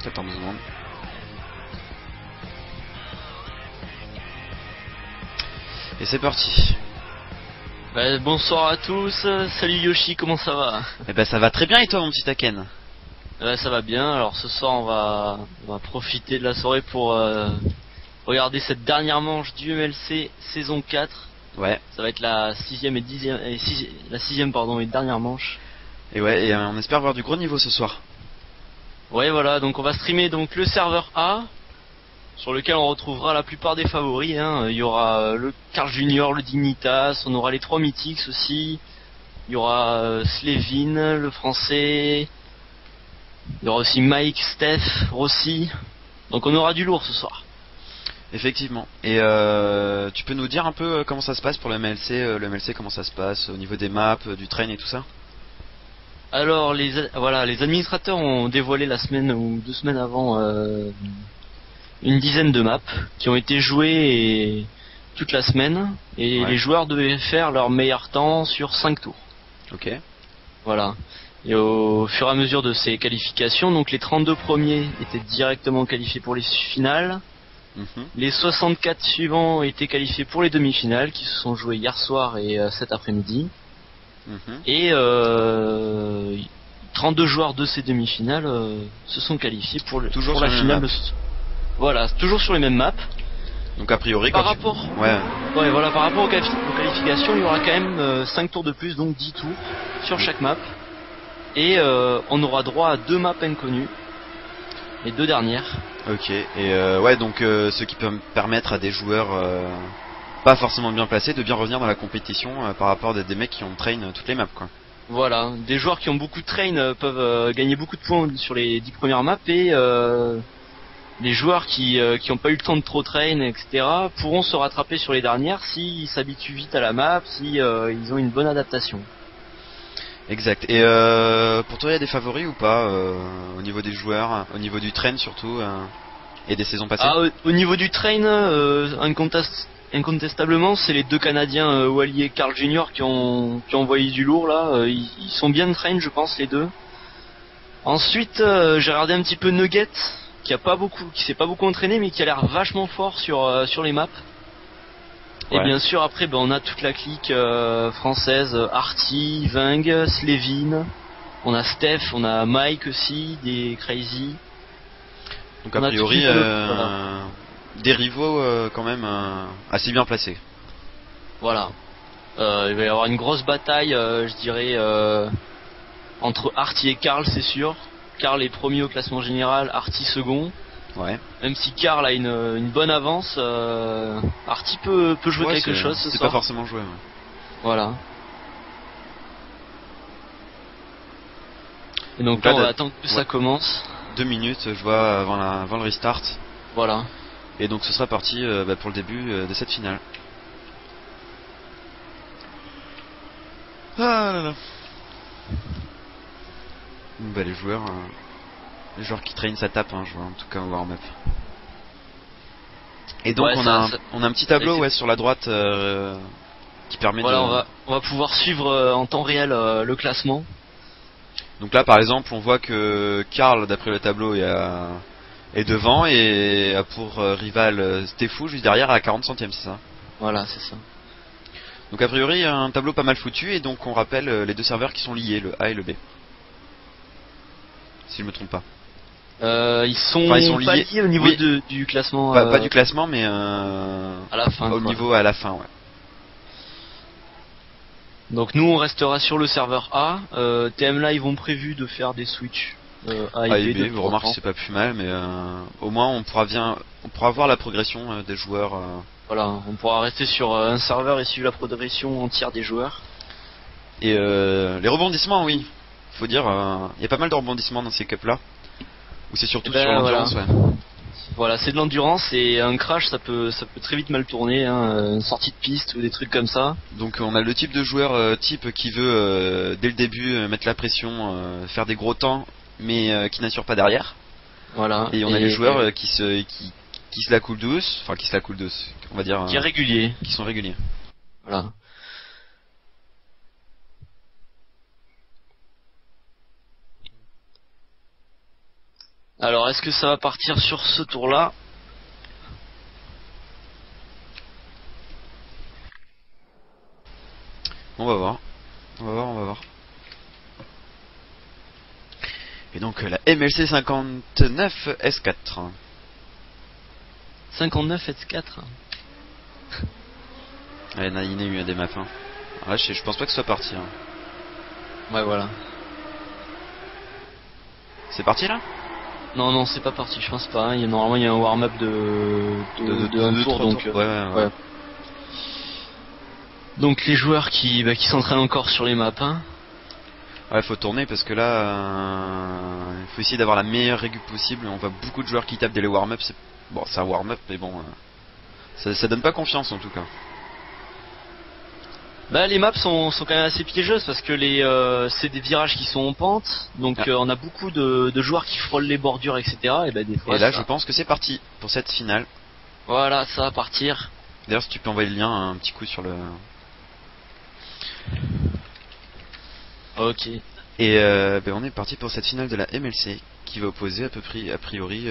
Attends 2 secondes. Et c'est parti. Bonsoir à tous, salut Yoshi, comment ça va? Eh ben ça va très bien et toi mon petit Taken? Ça va bien, alors ce soir on va profiter de la soirée pour regarder cette dernière manche du MLC saison 4. Ouais. Ça va être la sixième et dernière manche. Et ouais, et on espère voir du gros niveau ce soir. Ouais voilà, donc on va streamer donc le serveur A, sur lequel on retrouvera la plupart des favoris, hein. Il y aura le Carl Junior, le Dignitas, on aura les 3 Mythics aussi. Il y aura Slevin, le français. Il y aura aussi Mike, Steph, Rossi. Donc on aura du lourd ce soir. Effectivement. Et tu peux nous dire un peu comment ça se passe pour le MLC comment ça se passe au niveau des maps, du train et tout ça? Alors les administrateurs ont dévoilé la semaine ou 2 semaines avant une dizaine de maps qui ont été jouées toute la semaine et Ouais. les joueurs devaient faire leur meilleur temps sur 5 tours. Ok. Voilà. Et au fur et à mesure de ces qualifications, donc les 32 premiers étaient directement qualifiés pour les finales. Les 64 suivants étaient qualifiés pour les demi-finales qui se sont jouées hier soir et cet après-midi. Et 32 joueurs de ces demi-finales se sont qualifiés pour la finale. Voilà, toujours sur les mêmes maps. Donc a priori par rapport aux qualifications, il y aura quand même 5 tours de plus, donc 10 tours sur chaque map. Et on aura droit à 2 maps inconnues, les 2 dernières. Ok, et ouais, donc ce qui peut permettre à des joueurs pas forcément bien placés de bien revenir dans la compétition par rapport à des mecs qui ont train toutes les maps, quoi. Voilà, des joueurs qui ont beaucoup de train peuvent gagner beaucoup de points sur les 10 premières maps, et les joueurs qui ont pas eu le temps de trop train, etc., pourront se rattraper sur les dernières s'ils s'habituent vite à la map, si ils ont une bonne adaptation. Exact. Et pour toi, il y a des favoris ou pas au niveau des joueurs, au niveau du train surtout, et des saisons passées? Au niveau du train, incontestablement, c'est les 2 Canadiens, Wally et Carl Junior, qui ont envoyé du lourd là. Ils sont bien train, je pense, les 2. Ensuite, j'ai regardé un petit peu Nugget, qui s'est pas beaucoup entraîné, mais qui a l'air vachement fort sur les maps. Ouais. Et bien sûr, après, on a toute la clique française, Arty, Ving, Slevin. On a Steph, on a Mike aussi, des Crazy. Donc a priori, des rivaux quand même assez bien placés. Voilà. Il va y avoir une grosse bataille, je dirais, entre Arty et Karl, c'est sûr. Karl est premier au classement général, Arty second. Ouais. Même si Karl a une bonne avance, Arty peut jouer quelque chose ce soir. C'est pas forcément joué. Ouais. Voilà. Et donc là, on va attendre que ça commence. 2 minutes, je vois, avant le restart. Voilà. Et donc ce sera parti pour le début de cette finale. Ah là là. Les joueurs qui traînent ça tape, hein, je vois en tout cas au warm-up. Et donc on a un petit tableau sur la droite qui permet de... on va pouvoir suivre en temps réel le classement. Donc là par exemple on voit que Karl, d'après le tableau, est devant et a pour rival Stefou juste derrière à 40 centièmes, c'est ça? Voilà, c'est ça. Donc a priori un tableau pas mal foutu, et donc on rappelle les 2 serveurs qui sont liés, le A et le B. Si je me trompe pas. Ils sont liés au niveau du classement. Pas du classement, mais à la fin. Au niveau à la fin, ouais. Donc nous on restera sur le serveur A. TM Live ont prévu de faire des switches A et B. Vous remarquez, c'est pas plus mal, mais au moins on pourra voir la progression des joueurs. Voilà, on pourra rester sur un serveur et suivre la progression entière des joueurs. Et les rebondissements, oui. Faut dire, il y a pas mal de rebondissements dans ces cups là. Ou c'est surtout sur l'endurance, voilà. Ouais. Voilà, c'est de l'endurance, et un crash ça peut très vite mal tourner, hein, une sortie de piste ou des trucs comme ça. Donc on a le type de joueur qui veut dès le début mettre la pression, faire des gros temps, mais qui n'assure pas derrière. Voilà. Et on a les joueurs qui se la coulent douce, enfin qui se la coulent douce, on va dire. Qui est régulier. Qui sont réguliers. Voilà. Alors, est-ce que ça va partir sur ce tour-là? On va voir. On va voir, on va voir. Et donc la MLC 59 S4. 59 S4. Ouais, il y en a eu des maps. Hein. Ouais, je pense pas que ce soit parti. Hein. Ouais, voilà. C'est parti là? Non, non, c'est pas parti, je pense pas. Normalement, il y a un warm-up de un tour, donc. Ouais. Donc les joueurs qui s'entraînent encore sur les maps. Hein. Ouais, faut tourner parce que là, il faut essayer d'avoir la meilleure récup possible. On voit beaucoup de joueurs qui tapent dès les warm-up. Bon, c'est un warm-up, mais bon, ça donne pas confiance en tout cas. Bah les maps sont quand même assez piégeuses parce que c'est des virages qui sont en pente, donc on a beaucoup de joueurs qui frôlent les bordures, etc. Et bah des fois. Et là, je pense que c'est parti pour cette finale. Voilà, ça va partir. D'ailleurs, si tu peux envoyer le lien, un petit coup sur le. Ok. Et on est parti pour cette finale de la MLC qui va opposer à peu près, a priori,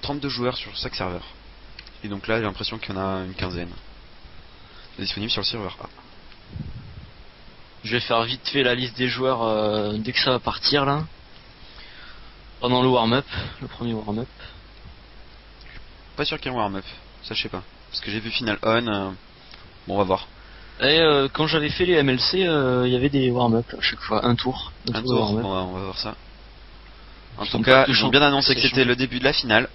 32 joueurs sur chaque serveur. Et donc là, j'ai l'impression qu'il y en a une quinzaine disponibles sur le serveur A. Je vais faire vite fait la liste des joueurs dès que ça va partir là. Pendant le warm-up, le premier warm-up. Pas sûr qu'il y ait un warm-up, ça je sais pas. Parce que j'ai vu final on, bon on va voir. Et quand j'avais fait les MLC, il y avait des warm-up à chaque fois, un tour. Un tour, bon, on va voir ça. En tout cas, ils ont bien annoncé que c'était le début de la finale.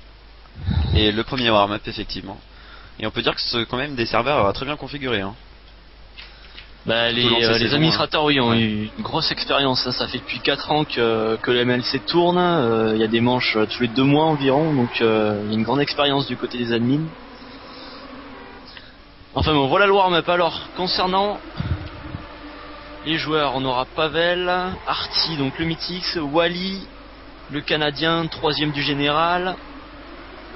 Et le premier warm-up effectivement. Et on peut dire que c'est quand même des serveurs très bien configurés. Hein. Bah, les administrateurs, oui, ont eu une grosse expérience. Ça fait depuis 4 ans que le MLC tourne. Il y a des manches tous les 2 mois environ, donc il y a une grande expérience du côté des admins. Enfin bon, voilà le warm-up. Alors, concernant les joueurs, on aura Pavel, Arty, donc le Mythix, Wally, le Canadien, 3ème du général,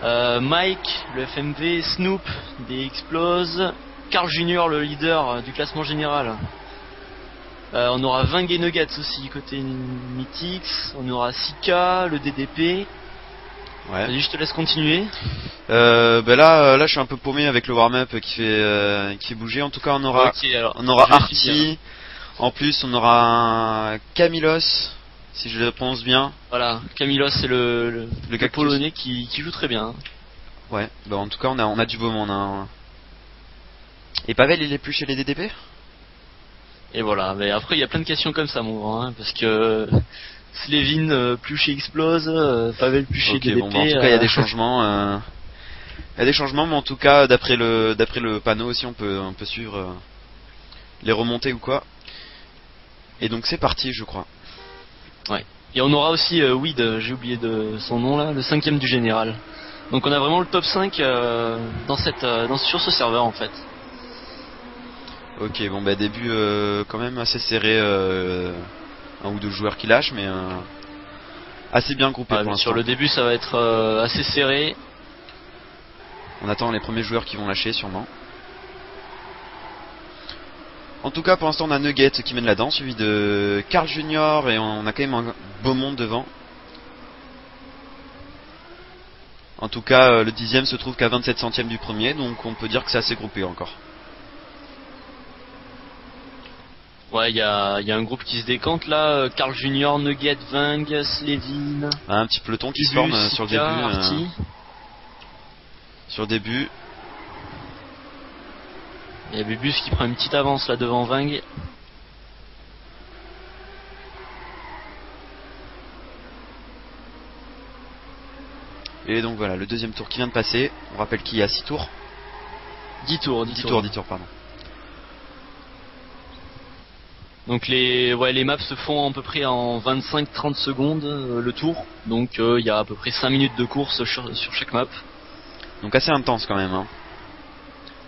Mike, le FMV, Snoop, des Explose, Carl Junior, le leader du classement général. On aura Ving et Nuggets aussi côté Mythix. On aura Sika, le DDP. Ouais. Vas-y, je te laisse continuer. Là, je suis un peu paumé avec le warm-up qui fait bouger. En tout cas, on aura Arty. En plus, on aura Camilos, si je le prononce bien. Voilà, Camilos, c'est le polonais qui joue très bien. Ouais. Bah en tout cas, on a du beau monde. Hein. Et Pavel, il est plus chez les DDP? Et voilà, mais après il y a plein de questions comme ça, mon grand, hein, parce que Slevin plus chez Explose, Pavel plus chez DDP. Bon, bah, en tout cas, il y a des changements. Il y a des changements, mais en tout cas, d'après le panneau aussi, on peut suivre les remontées ou quoi. Et donc c'est parti, je crois. Ouais. Et on aura aussi Weed, j'ai oublié de son nom là, le 5ème du général. Donc on a vraiment le top 5 sur ce serveur en fait. Ok, bon bah début quand même assez serré, un ou deux joueurs qui lâchent, mais assez bien groupé pour l'instant. Sur le début ça va être assez serré. On attend les premiers joueurs qui vont lâcher sûrement. En tout cas pour l'instant on a Nugget qui mène la danse, suivi de Carl Junior, et on a quand même un beau monde devant. En tout cas le 10ème se trouve qu'à 27 centièmes du premier, donc on peut dire que c'est assez groupé encore. Ouais, il y a un groupe qui se décante là, Carl Junior, Nugget, Ving, Slevin. Un petit peloton qui se forme sur le début. Arty. Sur le début. Il y a Bubus qui prend une petite avance là devant Ving. Et donc voilà, le deuxième tour qui vient de passer. On rappelle qu'il y a 6 tours. 10 tours, 10 tours, pardon. Donc les maps se font à peu près en 25-30 secondes le tour. Donc il y a à peu près 5 minutes de course sur chaque map. Donc assez intense quand même. Hein.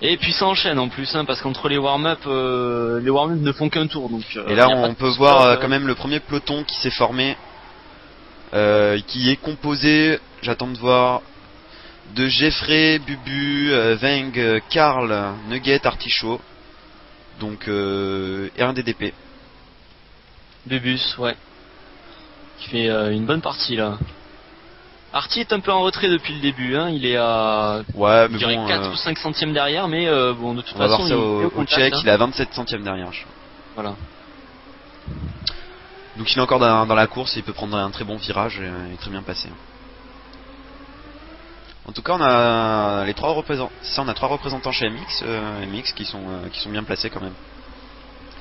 Et puis ça enchaîne en plus, hein, parce qu'entre les warm-up ne font qu'un tour. Donc, et là on peut voir quand même le premier peloton qui s'est formé. Qui est composé, j'attends de voir, de Jeffrey, Bubu, Ving, Karl, Nugget, Artichaut. Donc et un DDP. Bubus, ouais. Qui fait une bonne partie là. Arty est un peu en retrait depuis le début, hein. Il est à Ouais, je mais dirais bon, 4 ou 5 centièmes derrière, mais bon, de toute on va façon, voir ça il est au contact, check, hein. il est à 27 centièmes derrière. Voilà. Donc il est encore dans la course et il peut prendre un très bon virage et très bien passer. En tout cas, on a les trois représentants. Ça, on a trois représentants chez MX qui sont bien placés quand même.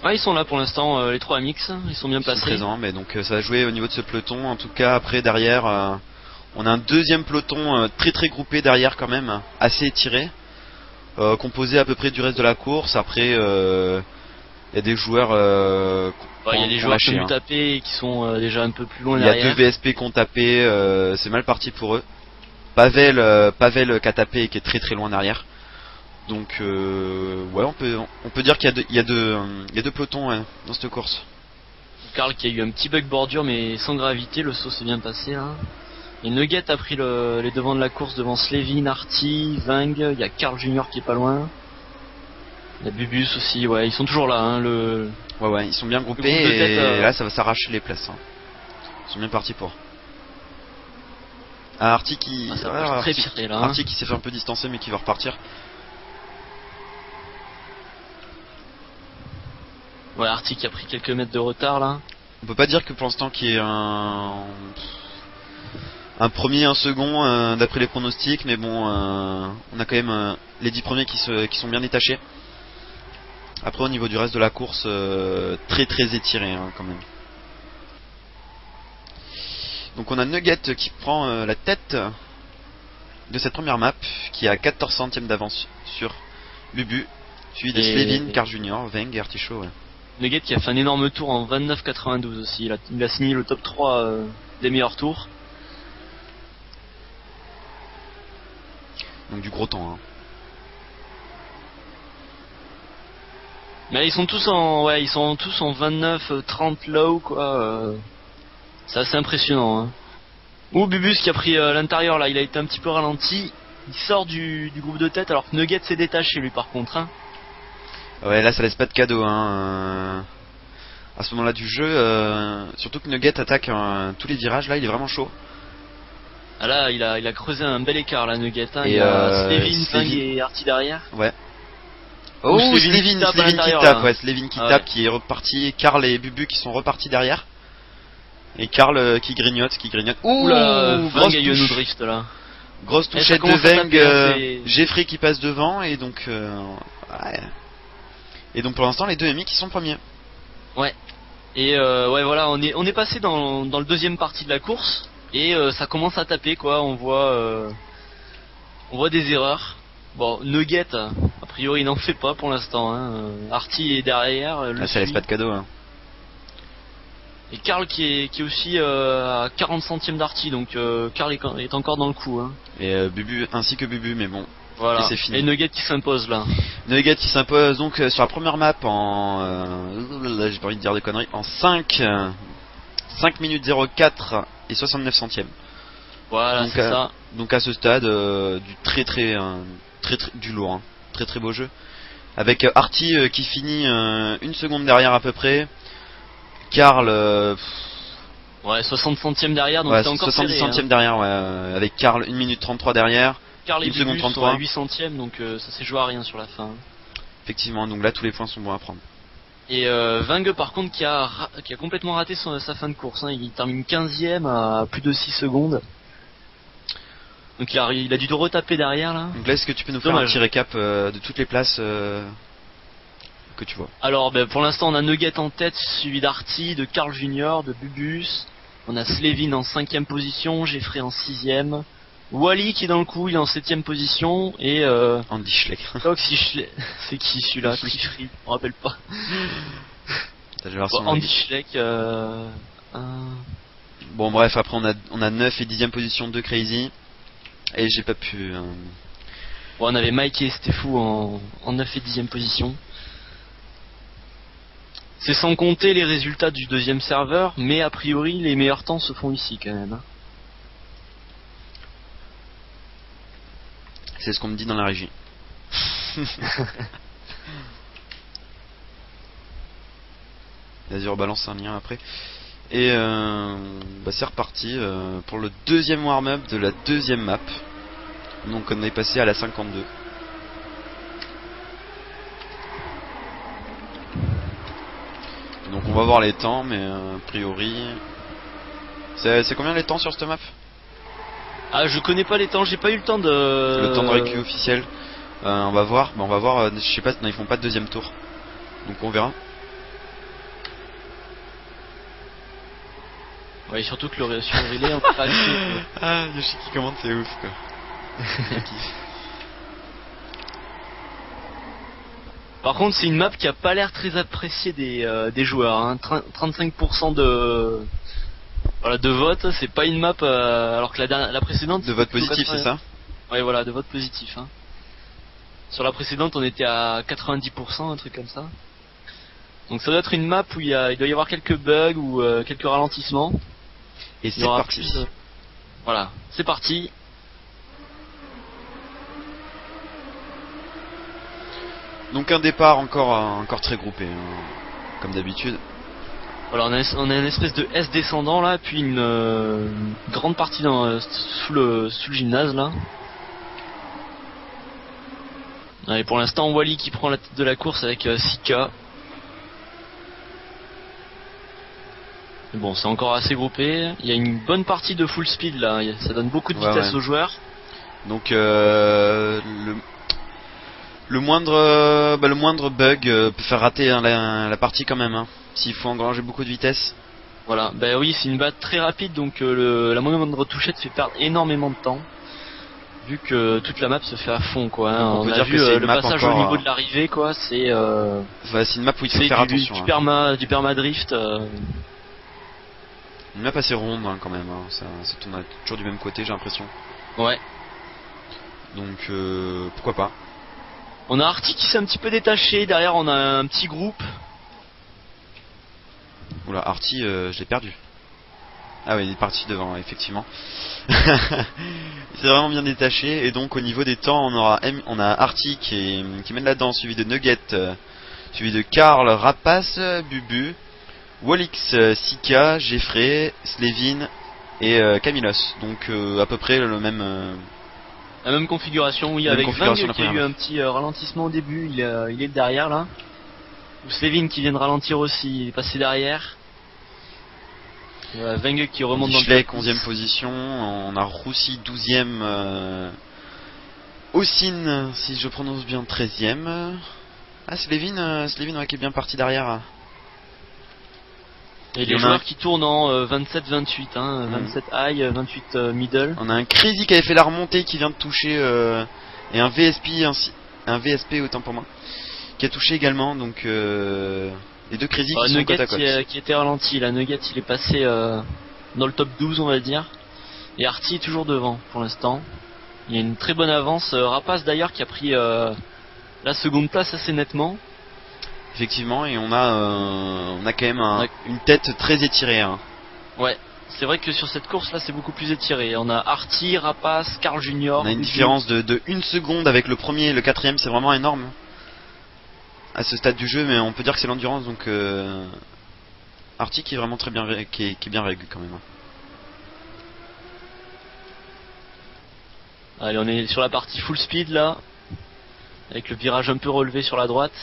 Ouais, ils sont là pour l'instant, les 3 MX, ils sont bien Ils sont placés. présents, mais donc ça va jouer au niveau de ce peloton. En tout cas, après derrière, on a un deuxième peloton très très groupé derrière quand même, assez étiré, composé à peu près du reste de la course. Après, il y a des joueurs. Il y a des joueurs qui ont dû taper et qui sont déjà un peu plus loin derrière. Il y a deux VSP qui ont tapé, c'est mal parti pour eux. Pavel qui a tapé et qui est très très loin derrière. Donc ouais, on peut dire qu'il y a deux pelotons dans cette course. Karl qui a eu un petit bug bordure mais sans gravité, le saut s'est bien passé là. Et Nugget a pris les devants de la course devant Slevin, Arty, Vang, il y a Carl Junior qui est pas loin. Il y a Bubus aussi, ouais, ils sont toujours là, hein, Ouais, ils sont bien groupés et là ça va s'arracher les places. Hein. Ils sont bien partis pour. Arty qui Arty qui s'est fait un peu distancer mais qui va repartir. Ouais, Arty qui a pris quelques mètres de retard là. On peut pas dire que pour l'instant qu'il y ait un premier, un second d'après les pronostics, mais bon, on a quand même les 10 premiers qui sont bien détachés. Après au niveau du reste de la course, très très étiré hein, quand même. Donc on a Nugget qui prend la tête de cette première map, qui a 14 centièmes d'avance sur Bubu, suivi de Slevin, Carl Junior, Veng et Artichaut. Ouais. Nugget qui a fait un énorme tour en 29,92 aussi, il a signé le top 3 des meilleurs tours. Donc du gros temps. Hein. Mais ils sont tous en 29-30 low quoi. C'est assez impressionnant. Hein. Ou Bubus qui a pris l'intérieur là, il a été un petit peu ralenti. Il sort du groupe de tête alors que Nugget s'est détaché lui par contre. Hein. Ouais, là ça laisse pas de cadeau. Hein. À ce moment-là du jeu, surtout que Nugget attaque tous les virages là, il est vraiment chaud. Ah là, il a creusé un bel écart là, Nugget. Hein. Et il y a Slevin, Vang et Arty derrière. Ouais. Oh, Slevin qui tape, qui est reparti. Karl et Bubu qui sont repartis derrière. Et Karl qui grignote. Ouh là, Vang a eu un drift là. Grosse touchette de Veng, Jeffrey qui passe devant et donc ouais. Et donc pour l'instant les deux MI qui sont premiers. Ouais. Et ouais voilà, on est passé dans le deuxième partie de la course et ça commence à taper quoi, on voit des erreurs. Bon, Nugget a priori il n'en fait pas pour l'instant hein. Arty est derrière, ça laisse pas de cadeau hein. Et Karl qui est aussi à 40 centièmes d'Arty, donc Karl est encore dans le coup hein. Et Bubu ainsi que Bubu, mais bon. Voilà. Et c'est fini. Et Nugget qui s'impose là. Nugget qui s'impose donc sur la première map j'ai pas envie de dire des conneries, en 5 minutes 04 et 69 centièmes. Voilà, c'est ça. Donc à ce stade du très du lourd, hein. Très très beau jeu. Avec Arty qui finit une seconde derrière à peu près. Karl ouais, 60 centièmes derrière, donc ouais, c'est encore 70 serré, centièmes hein. derrière, ouais, avec Karl 1 minute 33 derrière. Karl et 1 seconde Bubus 33 sont à 8 centièmes, donc ça s'est joué à rien sur la fin. Effectivement, donc là tous les points sont bons à prendre. Et Vang par contre qui a complètement raté sa fin de course, hein. Il termine 15ème à plus de 6 secondes. Donc il a dû retaper derrière là. Donc là est-ce que tu peux nous faire un petit récap de toutes les places que tu vois? Alors pour l'instant on a Nugget en tête, suivi d'Arty, de Carl Junior, de Bubus. On a Slevin en 5ème position, Jeffrey en 6ème. Wally qui est dans le coup, il est en 7ème position. Et Andy Schleck. C'est qui celui-là? Tricherie, on rappelle pas. Andy Schleck. Bon bref, après on a 9 et 10ème position de Crazy. Et j'ai pas pu... Bon, on avait Mike et Stefou en 9 et 10ème position. C'est sans compter les résultats du deuxième serveur, mais a priori les meilleurs temps se font ici quand même. C'est ce qu'on me dit dans la régie. Vas-y, on balance un lien après. Et bah c'est reparti pour le deuxième warm-up de la deuxième map. Donc on est passé à la 52. Donc on va voir les temps, mais a priori... C'est combien les temps sur cette map? Ah, je connais pas les temps, j'ai pas eu le temps de... Le temps de récu officiel. On va voir, je sais pas, non, ils font pas de deuxième tour. Donc on verra. Ouais, surtout que le sur le relais, on peut pas aller. Ah, Yoshi qui commande, c'est ouf quoi. Par contre, c'est une map qui a pas l'air très appréciée des joueurs. Hein. 35% de vote, c'est pas une map alors que la précédente. De vote positif, c'est ça? Ouais, voilà, de vote positif. Hein. Sur la précédente, on était à 90%, un truc comme ça. Donc ça doit être une map où il doit y avoir quelques bugs ou quelques ralentissements. Et c'est parti. Voilà, c'est parti. Donc un départ encore très groupé, hein, comme d'habitude. Voilà, on a une espèce de S descendant là, puis une grande partie sous le gymnase là. Allez, pour l'instant, Wally qui prend la tête de la course avec Sika. Bon, c'est encore assez groupé. Il y a une bonne partie de full speed là. Ça donne beaucoup de vitesse aux joueurs. Donc le moindre bug peut faire rater hein, la partie quand même. Hein, s'il faut engranger beaucoup de vitesse. Voilà. Bah oui, c'est une batte très rapide, donc la moindre touchette fait perdre énormément de temps. Vu que toute la map se fait à fond quoi. Hein. On peut a dire vu que c'est le passage au niveau de l'arrivée quoi. C'est une map où il faut faire attention. Du perma-drift. Une map assez ronde hein, quand même, hein. Ça tourne toujours du même côté j'ai l'impression. Ouais. Donc pourquoi pas. On a Artie qui s'est un petit peu détaché, derrière on a un petit groupe. Oula, Artie je l'ai perdu. Ah oui il est parti devant effectivement. Il s'est vraiment bien détaché et donc au niveau des temps on a Artie qui mène là-dedans, suivi de Nugget, suivi de Karl, Rapace, Bubu, Wallix, Sika, Jeffrey, Slevin et Camilos. Donc à peu près le même... La même configuration, oui, avec Vang qui a eu un petit ralentissement au début, il est derrière là. Ou Slevin qui vient de ralentir aussi, il est passé derrière. Vang qui remonte dans le Schleck 11ème position, on a Roussi 12ème, Ossine, si je prononce bien 13ème. Ah Slevin ouais, qui est bien parti derrière. Et les joueurs qui tournent en 27-28, hein, 27 high, 28 middle. On a un Crazy qui avait fait la remontée qui vient de toucher et un VSP autant pour moi qui a touché également donc les deux Crazy qui sont côte à côte. Qui était ralenti, la Nugget il est passé dans le top 12 on va dire. Et Artie est toujours devant pour l'instant. Il y a une très bonne avance. Rapace d'ailleurs qui a pris la seconde place assez nettement. Effectivement, et on a quand même une tête très étirée. Hein. Ouais, c'est vrai que sur cette course là c'est beaucoup plus étiré. On a Artie, Rapace, Carl Junior. On a une différence de 1 seconde avec le premier et le quatrième, c'est vraiment énorme à ce stade du jeu, mais on peut dire que c'est l'endurance donc Artie qui est vraiment très bien, qui est bien régu quand même. Allez, on est sur la partie full speed là, avec le virage un peu relevé sur la droite.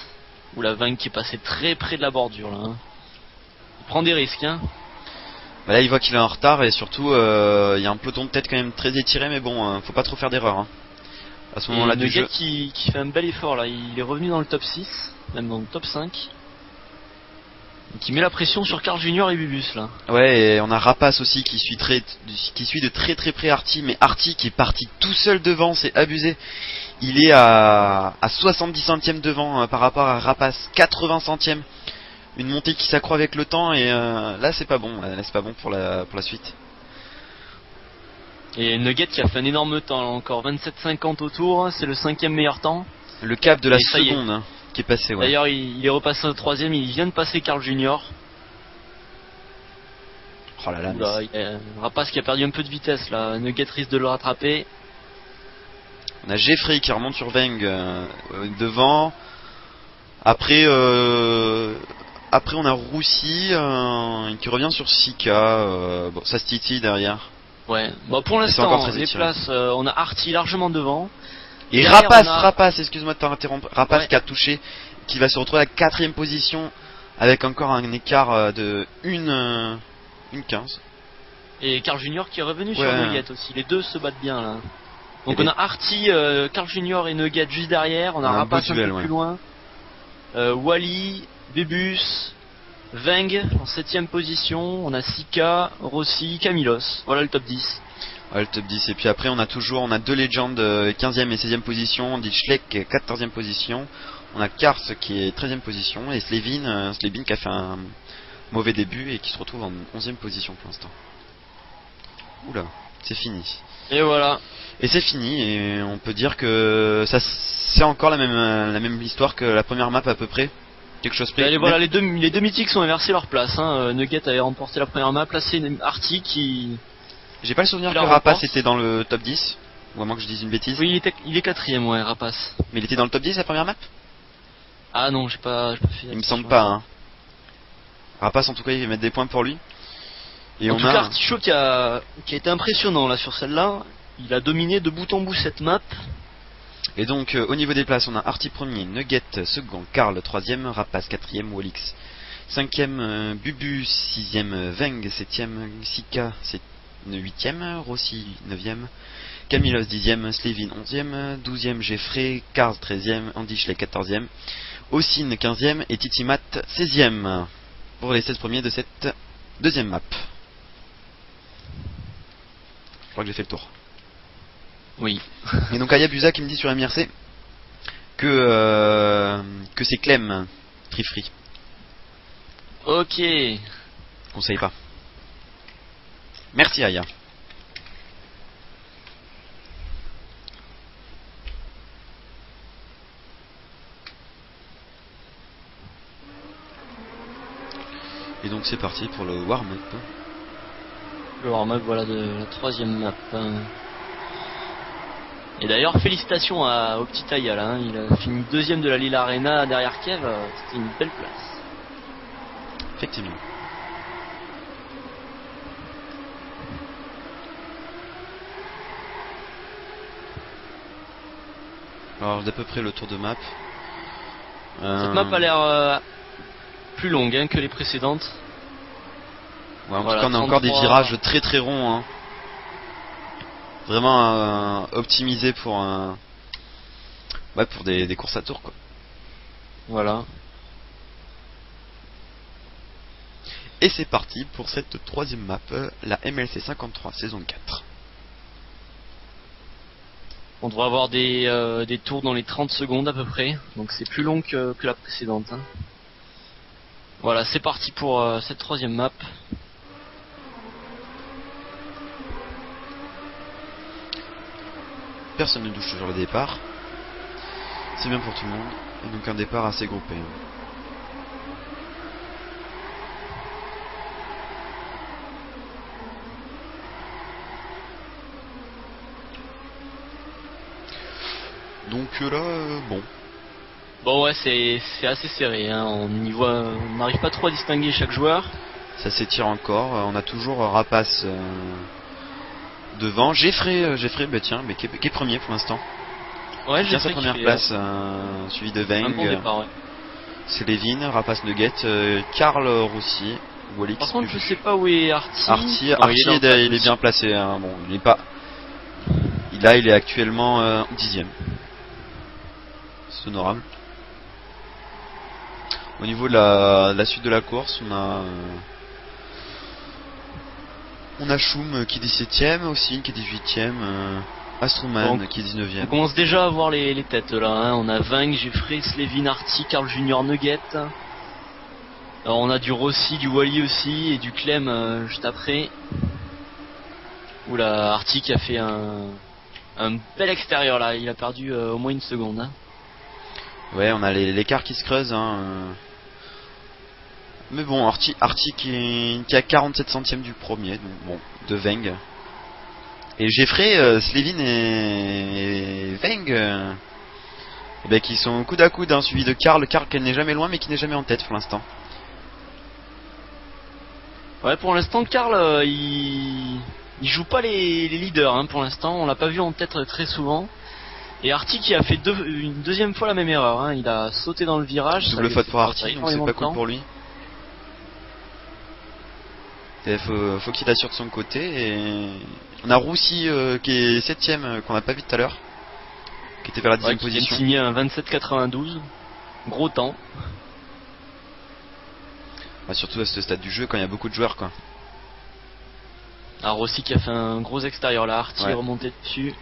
Ou la Vang qui est passée très près de la bordure là. Hein. Il prend des risques hein. Bah là il voit qu'il est en retard et surtout il y a un peloton de tête quand même très étiré mais bon faut pas trop faire d'erreur hein. À ce moment là du jeu. Qui fait un bel effort là, il est revenu dans le top 6, même dans le top 5. Qui met la pression sur Carl Junior et Bubus là. Ouais et on a Rapace aussi qui suit de très très près Artie, mais Artie qui est parti tout seul devant, c'est abusé. Il est à 70 centièmes devant par rapport à Rapace, 80 centièmes. Une montée qui s'accroît avec le temps et là c'est pas bon, c'est pas bon pour la suite. Et Nugget qui a fait un énorme temps, là, encore 27,50 autour, c'est le 5ème meilleur temps. Le cap de la seconde hein, qui est passé. Ouais. D'ailleurs il est repassé au 3ème, il vient de passer Carl Junior. Oh là là. Oula, il y a Rapace qui a perdu un peu de vitesse là, Nugget risque de le rattraper. On a Jeffrey qui remonte sur Vang devant. Après Après on a Roussy qui revient sur Sika. Bon, ça se titille derrière. Ouais. Bon, pour encore l'instant, très les étiré. places, on a Arty largement devant. Et Derrière, Rapace, on a- Rapace, excuse-moi de t'interrompre. Rapace Ouais. qui a touché, qui va se retrouver à la 4ème position avec encore un écart de 1,15. Et Carl Junior qui est revenu sur Ouais. Nugget aussi. Les deux se battent bien là. Donc Et on a Arty, Carl Junior et Nugget juste derrière. On a On a un Rapace beau un duel, peu ouais. plus loin. Wally, Bebus, Veng en 7ème position. On a Sika, Rossi, Camilos. Voilà le top 10. Ouais, le top 10. Et puis après, on a deux Legends 15ème et 16ème position. On dit Schleck 14ème position. On a Kars qui est 13ème position. Et Slevin qui a fait un mauvais début et qui se retrouve en 11ème position pour l'instant. Oula, c'est fini. Et voilà. Et c'est fini. Et on peut dire que ça c'est encore la même histoire que la première map à peu près. Quelque chose près. Allez, voilà, les deux mythiques sont inversés leur place. Hein. Nugget avait remporté la première map. Là c'est Arty qui... J'ai pas le souvenir Qui que la Rapace remporte. était dans le top 10. Ou à moins que je dise une bêtise. Oui, il est 4ème, ouais, Rapace. Mais il était dans le top 10 la première map? Ah non, j'ai pas fait Il me attention. semble pas, hein. Rapace, en tout cas, il va mettre des points pour lui. Et En on tout a. cas, Artichaut qui a été impressionnant là sur celle-là. Il a dominé de bout en bout cette map. Et donc, au niveau des places, on a Arty premier, Nugget second, Karl troisième, Rapace quatrième, Walix cinquième, Bubu sixième, Veng septième, Sika huitième, Rossi neuvième, Camilos dixième, Slevin onzième, douzième, Jeffrey, Kars treizième, Andy Schleck quatorzième, Ossine quinzième et Titimat seizième pour les 16 premiers de cette deuxième map. Je crois que j'ai fait le tour. Oui. Et donc Ayabusa qui me dit sur MRC que c'est Clem Trifree. Ok. Conseille pas. Merci Aya. Et donc c'est parti pour le warm-up. Le warm-up, voilà, de la troisième map. Et d'ailleurs, félicitations au petit Aya là. Il a fini deuxième de la Lila Arena derrière Kev. C'était une belle place. Effectivement. Alors d'à peu près le tour de map. Cette map a l'air plus longue hein, que les précédentes. Ouais, en Voilà, tout cas on a encore des 33. virages très très ronds. Hein. Vraiment optimisés pour pour des courses à tour quoi. Voilà. Et c'est parti pour cette troisième map, la MLC 53 saison 4. On devrait avoir des tours dans les 30 secondes à peu près. Donc c'est plus long que la précédente. Hein. Voilà, c'est parti pour cette troisième map. Personne ne douche sur le départ. C'est bien pour tout le monde. Et donc un départ assez groupé. Donc là, bon. Bon ouais, c'est assez serré. Hein. On n'arrive pas trop à distinguer chaque joueur. Ça s'étire encore. On a toujours Rapace devant. Jeffrey, bah tiens, mais qui est premier pour l'instant. Ouais, Bien sa fait première qu'il place, suivi de un bon Veng, départ, ouais. Slevin, Rapace Nugget, Karl Rossi, Walix. Par contre, je sais pas où est Arty. Arty, Oh, Arty, dans le top il est bien placé. Hein. Bon, il est pas. Là, il est actuellement 10ème. C'est honorable. Au niveau de la suite de la course, on a Schum qui est 17ème, aussi qui est 18ème, Astroman Donc, qui est On 19ème. commence déjà à voir les têtes là. Hein. On a Veng, Jeffrey, Slevin, Arty, Carl Junior, Nugget. Alors on a du Rossi, du Wally aussi et du Clem juste après. Oula, Arty qui a fait un bel extérieur là. Il a perdu au moins une seconde. Hein. Ouais, on a l'écart qui se creuse. Hein. Mais bon, Arty qui a 47 centièmes du premier, donc bon, de Veng. Et Jeffrey, Slevin et Veng, qui sont coude à coude, hein, suivi de Karl qui n'est jamais loin mais qui n'est jamais en tête pour l'instant. Ouais, pour l'instant, Karl, il joue pas les leaders, hein, pour l'instant. On l'a pas vu en tête très souvent. Et Artie qui a fait une deuxième fois la même erreur, hein. Il a sauté dans le virage. Double faute pour Artie, donc c'est pas cool pour lui. Il faut qu'il assure de son côté. Et on a Roussy qui est 7ème, qu'on n'a pas vu tout à l'heure, qui était vers la 10ème position. Qui a signé un 27,92. Gros temps. Bah, surtout à ce stade du jeu quand il y a beaucoup de joueurs, quoi. Alors Rossi qui a fait un gros extérieur là, Artie est remonté dessus.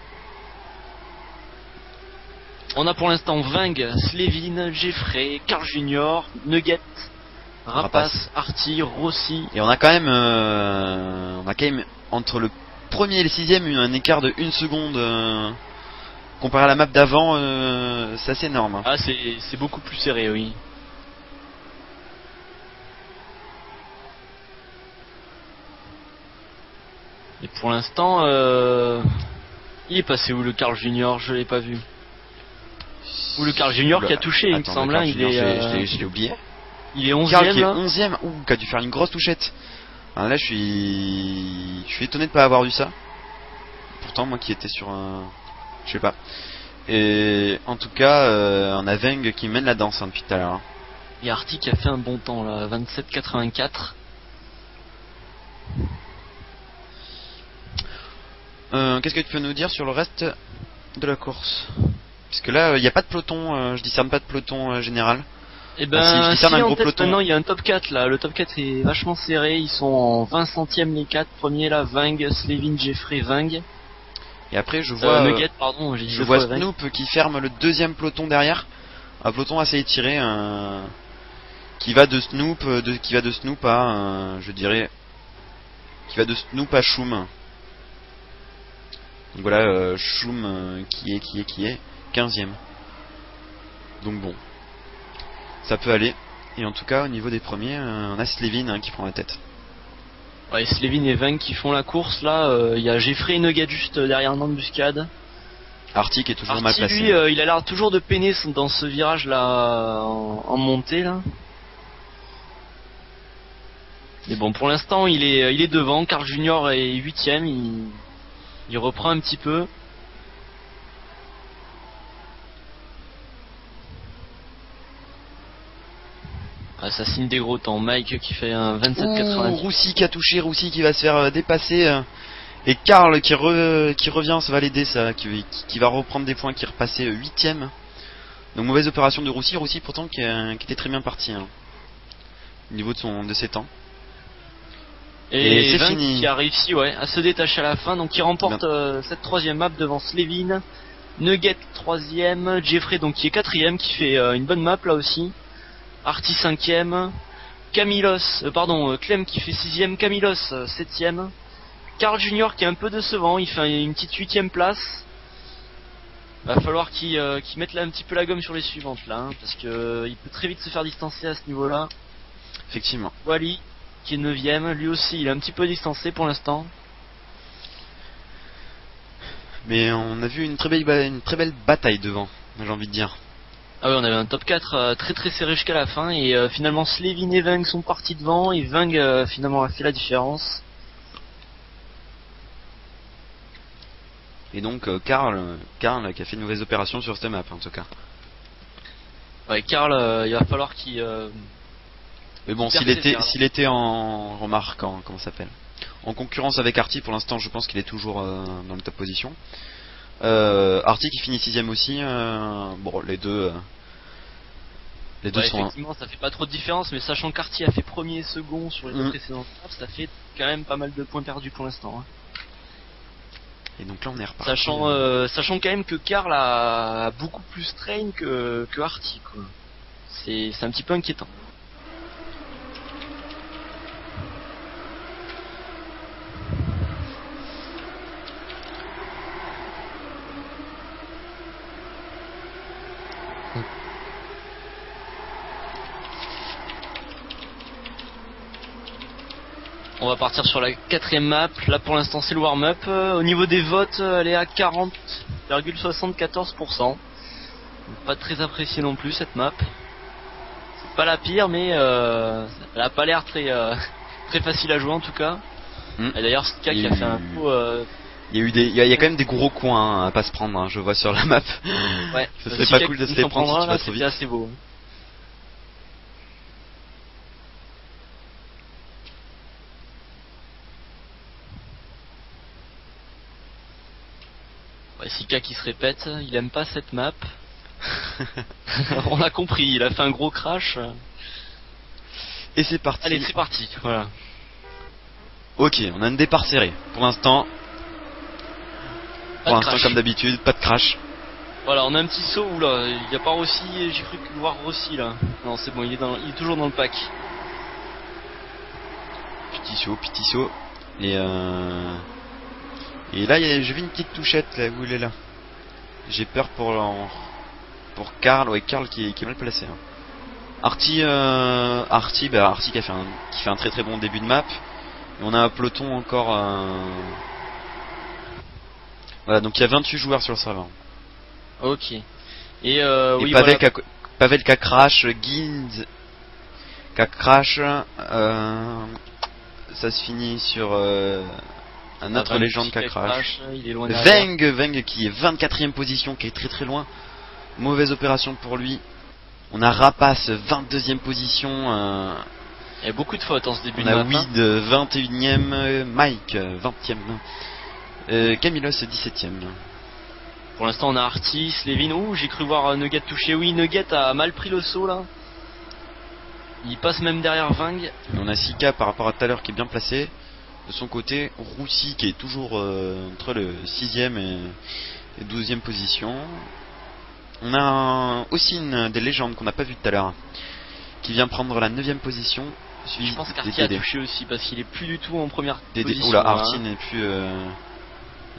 On a pour l'instant Ving, Slevin, Jeffrey, Carl Junior, Nugget, Rapace, Artie, Rossi. Et on a quand même entre le premier et le 6ème un écart de 1 seconde comparé à la map d'avant, c'est assez énorme. Hein. Ah, c'est beaucoup plus serré, oui. Et pour l'instant, il est passé où le Carl Junior? Je l'ai pas vu. Ou le Carl Junior qui a touché, il me semble. Je l'ai oublié. Il est 11ème. Carl qui est 11ème, qui a dû faire une grosse touchette. Alors là, je suis étonné de pas avoir vu ça. Pourtant, moi qui étais sur un, je sais pas. Et en tout cas, on a Veng qui mène la danse, hein, depuis tout à l'heure. Et Artie qui a fait un bon temps là, 27,84. Qu'est-ce que tu peux nous dire sur le reste de la course? Parce que là, il n'y a pas de peloton, je discerne pas de peloton général. Et ben, je discerne un gros peloton. Maintenant, il y a un top 4 là. Le top 4 est vachement serré. Ils sont en 20 centièmes les 4 premiers là. Ving, Slevin, Jeffrey, Ving. Et après, je vois Nugget, pardon, je vois Snoop qui ferme le deuxième peloton derrière. Un peloton assez étiré, qui va de Snoop, à, je dirais, qui va de Snoop à Shum. Donc voilà, Shum qui est 15ème. Donc bon, ça peut aller. Et en tout cas, au niveau des premiers, on a Slevin qui prend la tête. Ouais, Slevin et Ving qui font la course là. Il y a Jeffrey et Nugget juste derrière une embuscade. Artie qui est toujours mal placé. Lui, il a l'air toujours de peiner dans ce virage là en montée là. Mais bon, pour l'instant, il est devant. Carl Junior est 8ème. Il reprend un petit peu. Ah, ça signe des gros temps. Mike qui fait un 27,90. Roussy qui a touché, Roussy qui va se faire dépasser. Et Karl qui revient, ça va l'aider, ça, qui va reprendre des points, qui est repassé 8ème. Donc mauvaise opération de Roussy. Roussy pourtant qui était très bien parti, hein, au niveau de ses temps. Et c'est fini. Qui a réussi à se détacher à la fin, donc il remporte cette 3ème map devant Slevin. Nugget 3ème, Jeffrey donc qui est 4ème, qui fait une bonne map là aussi. Artie 5ème, Clem qui fait 6ème, Camilos 7ème, Carl Junior qui est un peu décevant, il fait une petite 8ème place. Va falloir qu'il mette là un petit peu la gomme sur les suivantes là, hein, parce que il peut très vite se faire distancer à ce niveau là. Effectivement. Wally qui est 9ème, lui aussi il est un petit peu distancé pour l'instant. Mais on a vu une très belle bataille devant, j'ai envie de dire. Ah oui, on avait un top 4 très très serré jusqu'à la fin et finalement Slevin et Ving sont partis devant et Ving finalement a fait la différence. Et donc Karl qui a fait une mauvaise opération sur cette map en tout cas. Ouais, Karl, il va falloir qu'il... Mais bon, s'il était en remarque, comment ça s'appelle, en concurrence avec Artie, pour l'instant je pense qu'il est toujours dans le top position. Artie qui finit 6ème aussi. Bon, les deux sont. Effectivement, ça fait pas trop de différence, mais sachant qu'Artie a fait premier et second sur les deux précédentes maps, ça fait quand même pas mal de points perdus pour l'instant. Hein. Et donc là, on est reparti. Sachant quand même que Karl a beaucoup plus train que Artie, quoi. C'est un petit peu inquiétant. On va partir sur la 4ème map. Là pour l'instant c'est le warm-up. Au niveau des votes, elle est à 40,74%. Pas très appréciée non plus cette map. C'est pas la pire, mais elle a pas l'air très très facile à jouer en tout cas. Et d'ailleurs Ska Il y qui a a fait eu- un coup Il y a eu des, il y a quand même des gros coins hein, à pas se prendre, hein, je vois sur la map. ouais, Ce serait si pas cool de quelqu'un se les s'en prendre si prendra, tu vas là, trop c'était vite. assez beau. Ouais, Sika qui se répète, il aime pas cette map. On a compris, il a fait un gros crash. Et c'est parti. Allez, c'est parti, voilà. Ok, on a un départ serré. Pour l'instant, Pas de crash. comme d'habitude, pas de crash. Voilà, on a un petit saut où là, il n'y a pas Rossi, j'ai cru voir Rossi là. Non, c'est bon, il est toujours dans le pack. Petit saut. Et là, j'ai vu une petite touchette là où il est là. J'ai peur pour Karl, ouais, Karl qui est mal placé. Hein. Artie qui fait un très très bon début de map. Et on a un peloton encore. Voilà, donc il y a 28 joueurs sur le serveur. Ok. Et oui, Pavel, voilà. Pavel qui a crash, Ginz qui a crash. Ça se finit sur un autre légende qui a crash. Il est loin derrière. Veng qui est 24ème position, qui est très très loin. Mauvaise opération pour lui. On a Rapace 22ème position. Il y a beaucoup de fautes en ce début On de a map. Weed 21ème, Mike 20ème, Camilos 17ème. Pour l'instant, on a Artie, Slevin. Ouh, j'ai cru voir Nugget toucher. Oui, Nugget a mal pris le saut là. Il passe même derrière Vang. Et on a Sika par rapport à tout à l'heure qui est bien placé. De son côté, Roussi qui est toujours entre le 6ème et 12ème position. On a aussi une des légendes qu'on n'a pas vu tout à l'heure qui vient prendre la 9ème position. Je pense qu'Artie a touché aussi parce qu'il est plus du tout en première position. Oula, Artie n'est plus.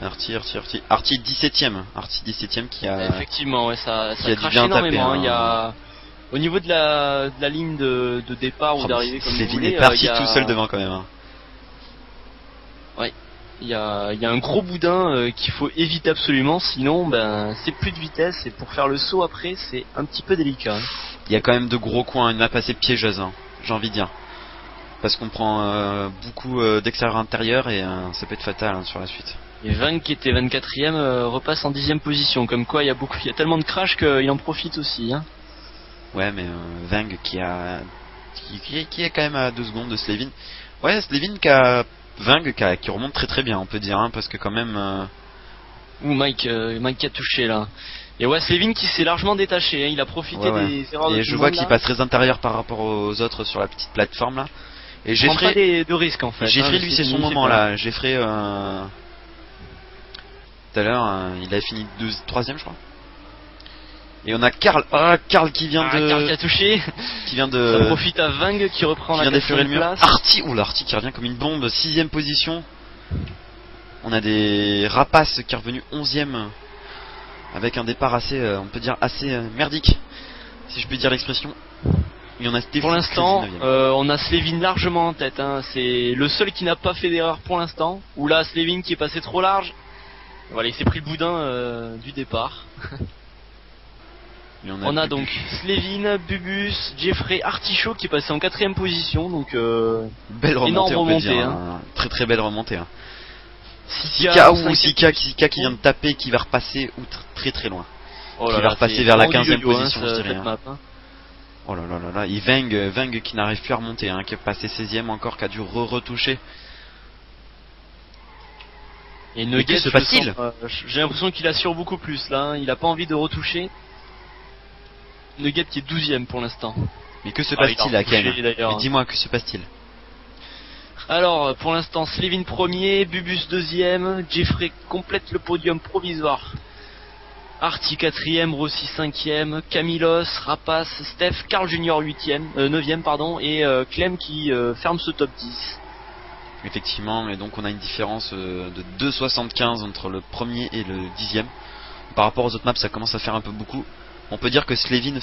Artie 17ème. Artie 17ème qui a. Effectivement, ouais, ça qui a dû crache bien énormément. taper, hein. Il y a au niveau de la ligne de départ ou d'arrivée comme vous Slevin voulez, est parti il y a- tout seul devant quand même. Hein. Ouais. Il y a un gros boudin qu'il faut éviter absolument, sinon ben c'est plus de vitesse et pour faire le saut après c'est un petit peu délicat. Il y a quand même de gros coins, une map assez piégeuse, hein, j'ai envie de dire. Parce qu'on prend beaucoup d'extérieur intérieur et ça peut être fatal hein, sur la suite. Et Vang qui était 24ème repasse en 10ème position, comme quoi il y a tellement de crash qu'il en profite aussi. Hein. Ouais mais Vang qui est quand même à 2 secondes de Slevin. Ouais, Slevin qui remonte très très bien on peut dire, hein, parce que quand même... Ouh, Mike qui a touché là. Et ouais, Slevin qui s'est largement détaché, hein, il a profité des erreurs de Et tout je le vois monde, qu'il là. passe très intérieur par rapport aux autres sur la petite plateforme là. Et Il prend pas de risque en fait. Geoffrey hein, lui c'est son Slevin, moment pas. là. Geoffrey tout à l'heure il a fini 3ème je crois. Et on a Karl qui vient Karl qui a touché. Ça profite à Vang qui reprend la 4ème place. Artie qui revient comme une bombe, 6ème position. On a des Rapaces qui est revenu 11ème avec un départ assez, on peut dire assez merdique, si je puis dire l'expression. Et on a Pour l'instant, on a Slevin largement en tête. Hein. C'est le seul qui n'a pas fait d'erreur pour l'instant. Ou là, Slevin qui est passé trop large. Voilà, il s'est pris le boudin du départ. On a donc Slevin, Bubus, Geoffrey, Artichaut qui est passé en 4ème position. Donc belle remontée, énorme on peut remontée. dire, Hein. Très très belle remontée. Hein. Sika Sika qui vient de taper, qui va repasser très très loin. Oh qui là va là, repasser c'est vers la vraiment du 15ème yo-yo, position, je dirais. cette map, hein. Oh là là là là, et Veng qui n'arrive plus à remonter, hein, qui est passé 16ème encore, qui a dû retoucher. Et Nugget, que se passe-t-il j'ai l'impression qu'il assure beaucoup plus là, hein. Il a pas envie de retoucher. Nugget qui est 12ème pour l'instant. Mais que se passe-t-il à Ken? Mais d'ailleurs. dis-moi, que se passe-t-il? Alors, pour l'instant, Slevin premier, Bubus deuxième, Geoffrey complète le podium provisoire. Artie 4ème, Rossi 5ème, Camilos, Rapace, Steph, Carl Junior 9ème pardon, et Clem qui ferme ce top 10. Effectivement, et donc on a une différence de 2,75 entre le premier et le 10ème. Par rapport aux autres maps, ça commence à faire un peu beaucoup. On peut dire que Slevin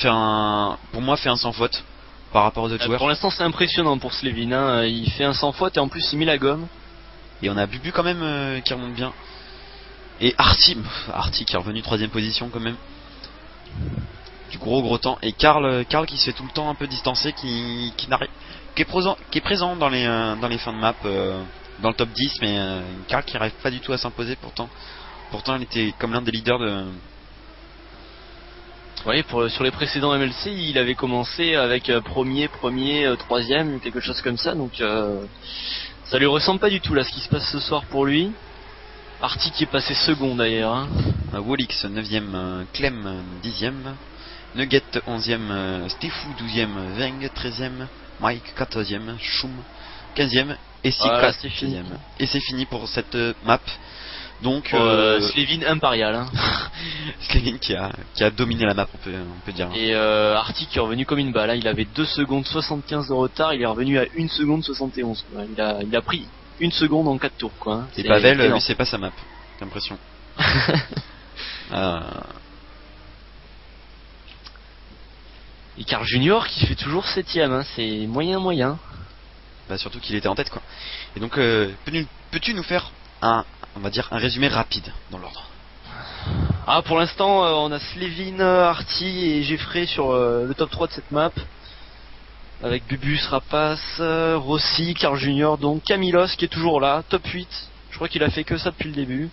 pour moi fait un sans faute par rapport aux autres joueurs. Pour l'instant, c'est impressionnant pour Slevin, hein. Il fait un sans faute et en plus il met la gomme. Et on a Bubu quand même qui remonte bien. Et Artie qui est revenu 3ème position quand même. du gros temps. Et Karl qui se fait tout le temps un peu distancer, qui est présent dans les fins de map, dans le top 10, mais Karl qui n'arrive pas du tout à s'imposer. Pourtant il était comme l'un des leaders de... Oui, sur les précédents MLC, il avait commencé avec premier, troisième, quelque chose comme ça, donc ça lui ressemble pas du tout là ce qui se passe ce soir pour lui. Artie qui est passé second d'ailleurs. Hein. Wallix 9ème, Clem 10ème, Nugget 11ème, Stefou 12ème, Veng 13ème, Mike 14ème, Shum 15ème et Sika 6ème. Et c'est fini pour cette map. Donc Slevin impérial. Hein. Slevin qui a dominé la map, on peut dire. Et Artie qui est revenu comme une balle. Hein. Il avait 2 secondes 75 de retard, il est revenu à 1 seconde 71. Quoi. Il a pris 1 seconde en 4 tours quoi. Hein. Et Pavel, lui c'est pas sa map, j'ai l'impression. Et Carl Junior qui fait toujours 7ème, hein. C'est moyen. Bah surtout qu'il était en tête quoi. Et donc peux-tu nous faire un résumé rapide dans l'ordre? Ah pour l'instant on a Slevin, Artie et Jeffrey sur le top 3 de cette map. Avec Bubus, Rapace, Rossi, Carl Junior, donc Camilos qui est toujours là, top 8. Je crois qu'il a fait que ça depuis le début.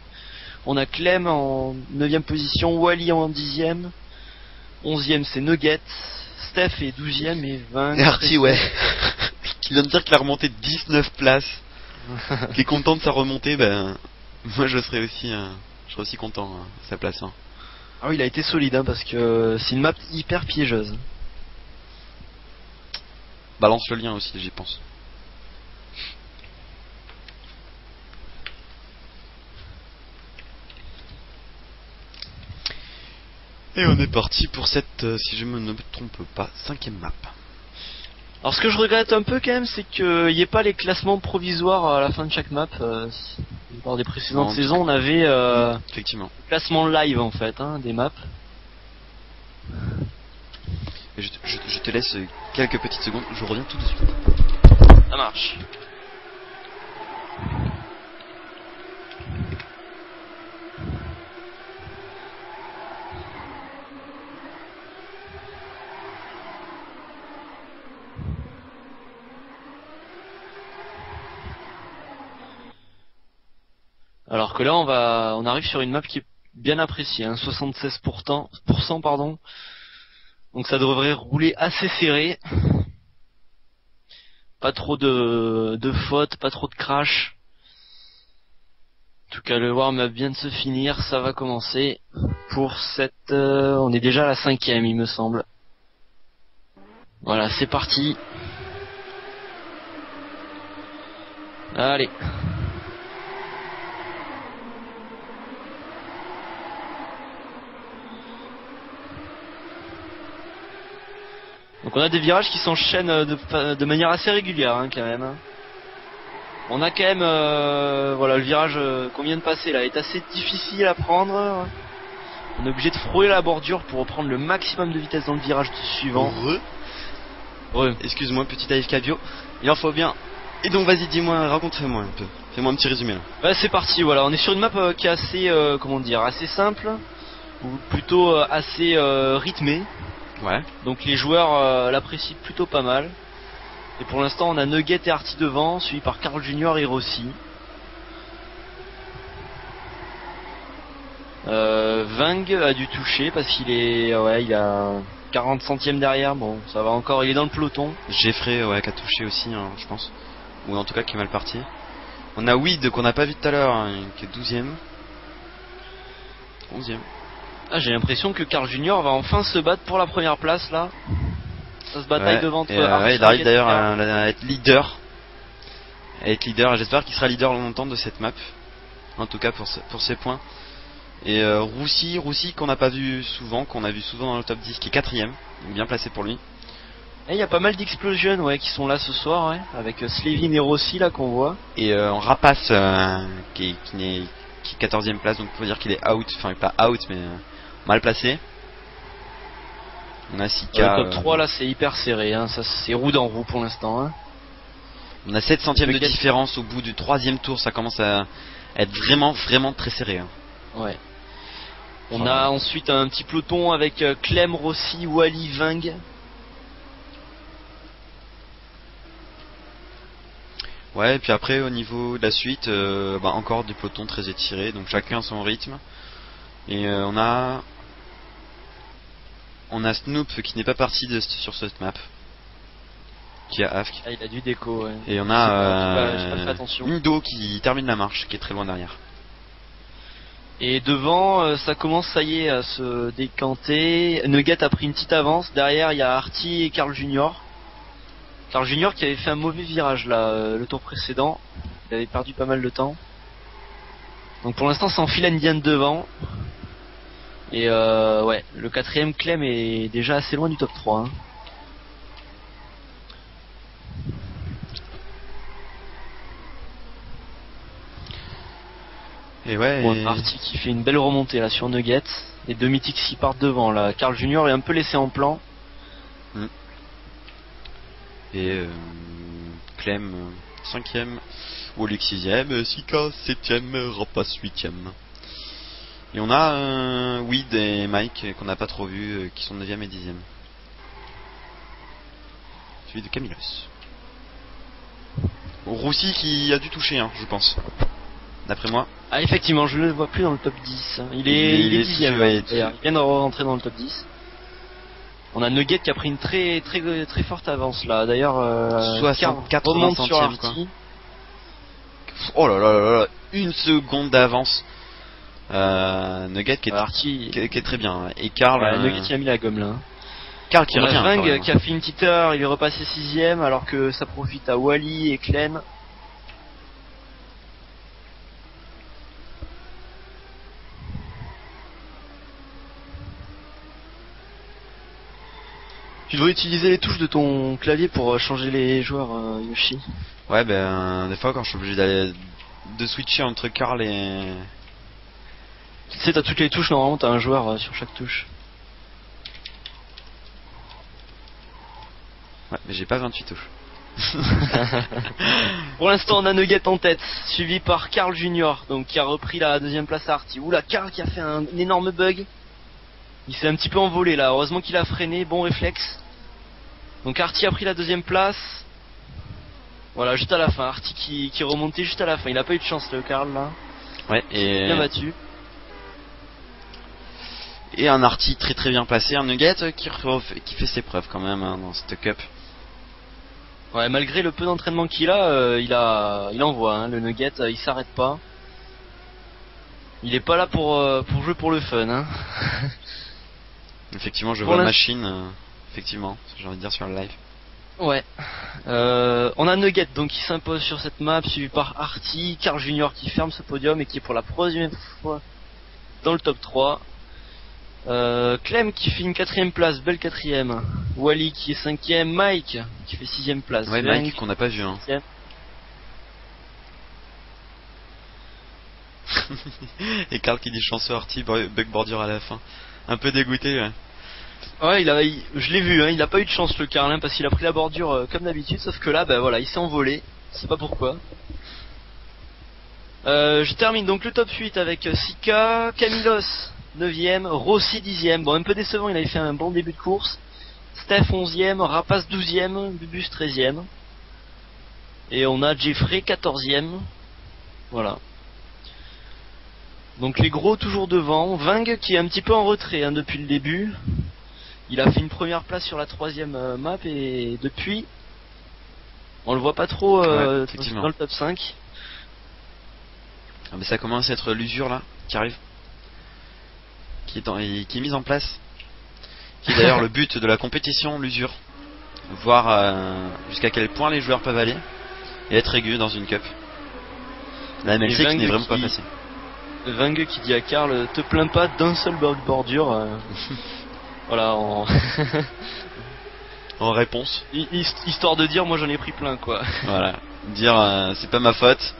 On a Clem en 9ème position, Wally en 10ème, 11ème c'est Nugget, Steph est 12ème et 20. Et Artie ouais. Qui vient de dire qu'il a remonté 19 places. Qui est content de sa remontée, ben moi je serais aussi content à sa place. Hein. Ah oui il a été solide hein, parce que c'est une map hyper piégeuse. Balance le lien aussi, j'y pense. Et on est parti pour cette, si je ne me trompe pas, 5ème map. Alors ce que je regrette un peu quand même, c'est qu'il n'y ait pas les classements provisoires à la fin de chaque map. Lors des précédentes saisons, on avait effectivement le classement live en fait, hein, des maps. Je te laisse quelques petites secondes, je reviens tout de suite. Ça marche. Alors que là on arrive sur une map qui est bien appréciée, hein, 76% pardon. Donc ça devrait rouler assez serré. Pas trop de fautes, pas trop de crash. En tout cas le warm-up vient de se finir, ça va commencer pour cette... on est déjà à la 5ème il me semble. Voilà c'est parti. Allez. Donc on a des virages qui s'enchaînent de manière assez régulière hein, quand même. On a quand même voilà le virage qu'on vient de passer là est assez difficile à prendre. On est obligé de frôler la bordure pour reprendre le maximum de vitesse dans le virage suivant. Excuse-moi petit AFK bio, il en faut bien. Et donc vas-y dis-moi, raconte-moi un peu. Fais-moi un petit résumé là. Bah c'est parti voilà, on est sur une map qui est assez assez simple ou plutôt assez rythmée. Ouais. Donc les joueurs l'apprécient plutôt pas mal. Et pour l'instant on a Nugget et Artie devant, suivi par Carl Junior et Rossi. Vang a dû toucher parce qu'il est il a 40 centièmes derrière, bon ça va encore, il est dans le peloton. Jeffrey qui a touché aussi hein, je pense. Ou en tout cas qui est mal parti. On a Weed qu'on n'a pas vu tout à l'heure hein, qui est 12ème. 11ème. Ah, j'ai l'impression que Carl Junior va enfin se battre pour la première place là. Ça se bataille devant il arrive d'ailleurs à être leader. Et j'espère qu'il sera leader longtemps de cette map. En tout cas pour ses points. Et Roussi qu'on n'a pas vu souvent, qu'on a vu souvent dans le top 10, qui est 4ème, donc bien placé pour lui. Et il y a pas mal d'explosions qui sont là ce soir, avec Slevin et Rossi là qu'on voit. Et en Rapace qui est 14ème place, donc il faut dire qu'il est out, enfin pas out mais mal placé. On a Sika. Le top 3 là c'est hyper serré, hein. Ça c'est roue dans roue pour l'instant. Hein. On a 7 centièmes de différence au bout du 3ème tour, ça commence à être vraiment très serré. Hein. Ouais. On Voilà. a ensuite un petit peloton avec Clem, Rossi, Wally, Ving. Ouais, et puis après au niveau de la suite, encore des pelotons très étirés, donc chacun son rythme. Et on a Snoop qui n'est pas parti sur cette map, qui a Afk. Ah, il a du déco, ouais. Et on J'ai pas fait a attention. Indo qui termine la marche, qui est très loin derrière. Et devant, ça commence, ça y est, à se décanter. Nugget a pris une petite avance. Derrière, il y a Artie et Carl Junior. Carl Junior qui avait fait un mauvais virage là, le tour précédent. Il avait perdu pas mal de temps. Donc pour l'instant, c'est enfile Indian devant. Et ouais, le quatrième Clem est déjà assez loin du top 3. Hein. Et ouais. Bon, Artie qui fait une belle remontée là sur Nugget. Les deux mythiques s'y partent devant là. Carl Junior est un peu laissé en plan. Et Clem 5ème, Oleg 6ème, Sika 7ème, Rapace 8ème. Et on a Weed et Mike qu'on n'a pas trop vu, qui sont 9ème et 10ème. Celui de Camilos. Roussi qui a dû toucher, hein, je pense. D'après moi. Ah effectivement, je ne le vois plus dans le top 10. Il est 10ème. ouais, Il vient de rentrer dans le top 10. On a Nugget qui a pris une très forte avance là. D'ailleurs, 64 remonte sur centièmes, quoi. Artie. Oh là là là là, une seconde d'avance. Nugget qui est très bien. Et Carl. Ouais, Nugget il a mis la gomme là. Carl qui On a revient. Ving qui a fait une petite heure, il est repassé 6ème alors que ça profite à Wally et Clen. Tu devrais utiliser les touches de ton clavier pour changer les joueurs, Yoshi. Ouais, des fois quand je suis obligé de switcher entre Carl et. Tu sais, t'as toutes les touches, normalement t'as un joueur sur chaque touche. Ouais, mais j'ai pas 28 touches. Pour l'instant, on a Nugget en tête, suivi par Carl Junior, donc qui a repris la deuxième place à Artie. Oula, Carl qui a fait un énorme bug. Il s'est un petit peu envolé là, heureusement qu'il a freiné, bon réflexe. Donc Artie a pris la deuxième place. Voilà, juste à la fin, Artie qui remontait juste à la fin. Il a pas eu de chance le Carl là. Ouais, et. Bien battu. Et un Artie très très bien placé, un Nugget qui fait ses preuves quand même, hein, dans cette cup. Ouais, malgré le peu d'entraînement qu'il a, il envoie, hein, le Nugget, il s'arrête pas. Il est pas là pour jouer pour le fun, hein. Effectivement, je Pour vois machine, effectivement, j'ai envie de dire sur le live. Ouais. On a Nugget donc qui s'impose sur cette map, suivi par Artie, Carl Junior qui ferme ce podium et qui est pour la première fois dans le top 3. Clem qui fait une 4ème place, belle 4ème. Wally qui est 5ème, Mike qui fait 6ème place. Ouais, Mike qu'on n'a pas vu, hein. Et Carl qui dit chanceux Artie, bug bordure à la fin. Un peu dégoûté, ouais. Ouais, je l'ai vu, hein, il a pas eu de chance le Carl, hein, parce qu'il a pris la bordure comme d'habitude, sauf que là, voilà, il s'est envolé. Je sais pas pourquoi. Je termine donc le top 8 avec Sika, Camilos 9ème, Rossi 10ème. Bon, un peu décevant, il avait fait un bon début de course. Steph 11ème, Rapace 12ème, Bubus 13ème. Et on a Jeffrey 14ème. Voilà. Donc les gros toujours devant. Ving qui est un petit peu en retrait, hein, depuis le début. Il a fait une première place sur la 3ème map et depuis on le voit pas trop dans le top 5. Ah, mais ça commence à être l'usure là qui arrive, qui est mise en place, qui est d'ailleurs le but de la compétition, l'usure, voir jusqu'à quel point les joueurs peuvent aller et être aigus dans une cup. La MLC qui n'est vraiment pas facile. Ving qui dit à Carl, te plains pas d'un seul bordure. Voilà, en réponse. Histoire de dire, moi j'en ai pris plein quoi. Voilà, dire c'est pas ma faute.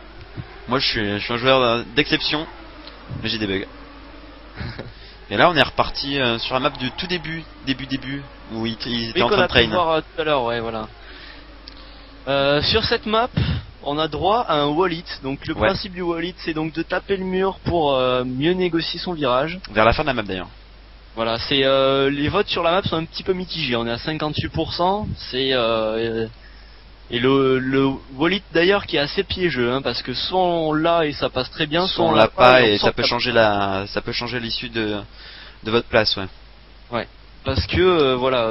Moi je suis un joueur d'exception, mais j'ai des bugs. Et là on est reparti sur la map du tout début, où ils étaient en train de train. Voir tout à l'heure, ouais, voilà. Sur cette map, on a droit à un wall it. Donc le principe du wall it, c'est donc de taper le mur pour mieux négocier son virage. Vers la fin de la map d'ailleurs. Voilà, c'est les votes sur la map sont un petit peu mitigés. On est à 58%. C'est et le wall it d'ailleurs qui est assez piégeux, hein, parce que soit on l'a et ça passe très bien, soit on l'a pas et ça peut changer ça peut changer l'issue de votre place, ouais. Ouais, parce que voilà,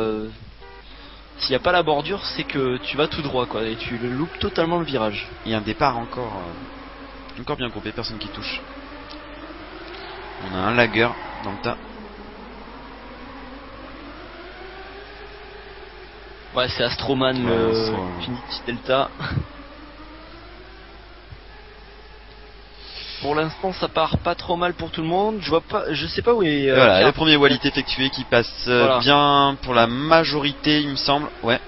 s'il n'y a pas la bordure, c'est que tu vas tout droit, quoi, et tu loupes totalement le virage. Il y a un départ encore bien groupé, personne qui touche. On a un lagueur dans le tas. Ouais, c'est Astroman, le Infinity Delta. Pour l'instant, ça part pas trop mal pour tout le monde. Je sais pas où est. Voilà, le premier wallet effectué qui passe bien pour la majorité, il me semble. Ouais.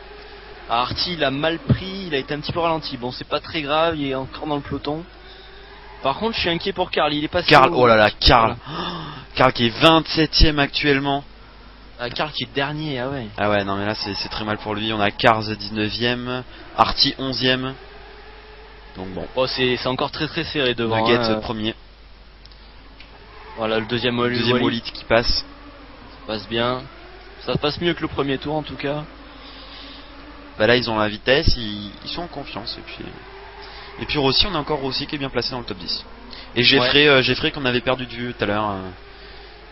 Artie, il a mal pris, il a été un petit peu ralenti. Bon, c'est pas très grave, il est encore dans le peloton. Par contre, je suis inquiet pour Karl. Il est passé. Karl, oh là là, Karl. Voilà. Karl qui est 27ème actuellement. Karl qui est dernier, ah ouais. Ah ouais, non mais là c'est très mal pour lui. On a Kars 19ème, Artie 11ème. Donc bon. Oh, c'est encore très très serré devant. Nugget premier. Voilà, le deuxième Wallet qui passe. Ça passe bien. Ça passe mieux que le premier tour en tout cas. Bah là ils ont la vitesse, ils sont en confiance. Et puis Rossi, on a encore Rossi qui est bien placé dans le top 10. Et Jeffrey qu'on avait perdu de vue tout à l'heure,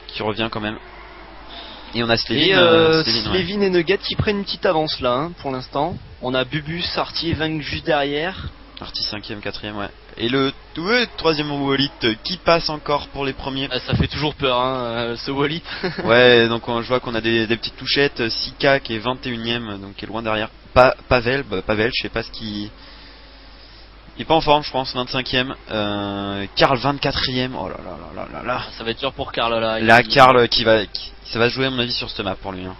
qui revient quand même. Et on a Slevin et Nugget qui prennent une petite avance là, hein, pour l'instant. On a Bubus, Artie et Vang juste derrière. Artie 5ème, 4ème, ouais. Et le troisième wallet qui passe encore pour les premiers. Ça fait toujours peur, hein, ce wallet. Ouais, donc je vois qu'on a des petites touchettes. Sika qui est 21ème, donc qui est loin derrière. Pavel, je sais pas ce qui... Il est pas en forme, je pense, 25ème. Karl 24ème. Oh là là là là là. Ça va être dur pour Karl là. Là, Karl ça va jouer à mon avis sur cette map pour lui. Hein.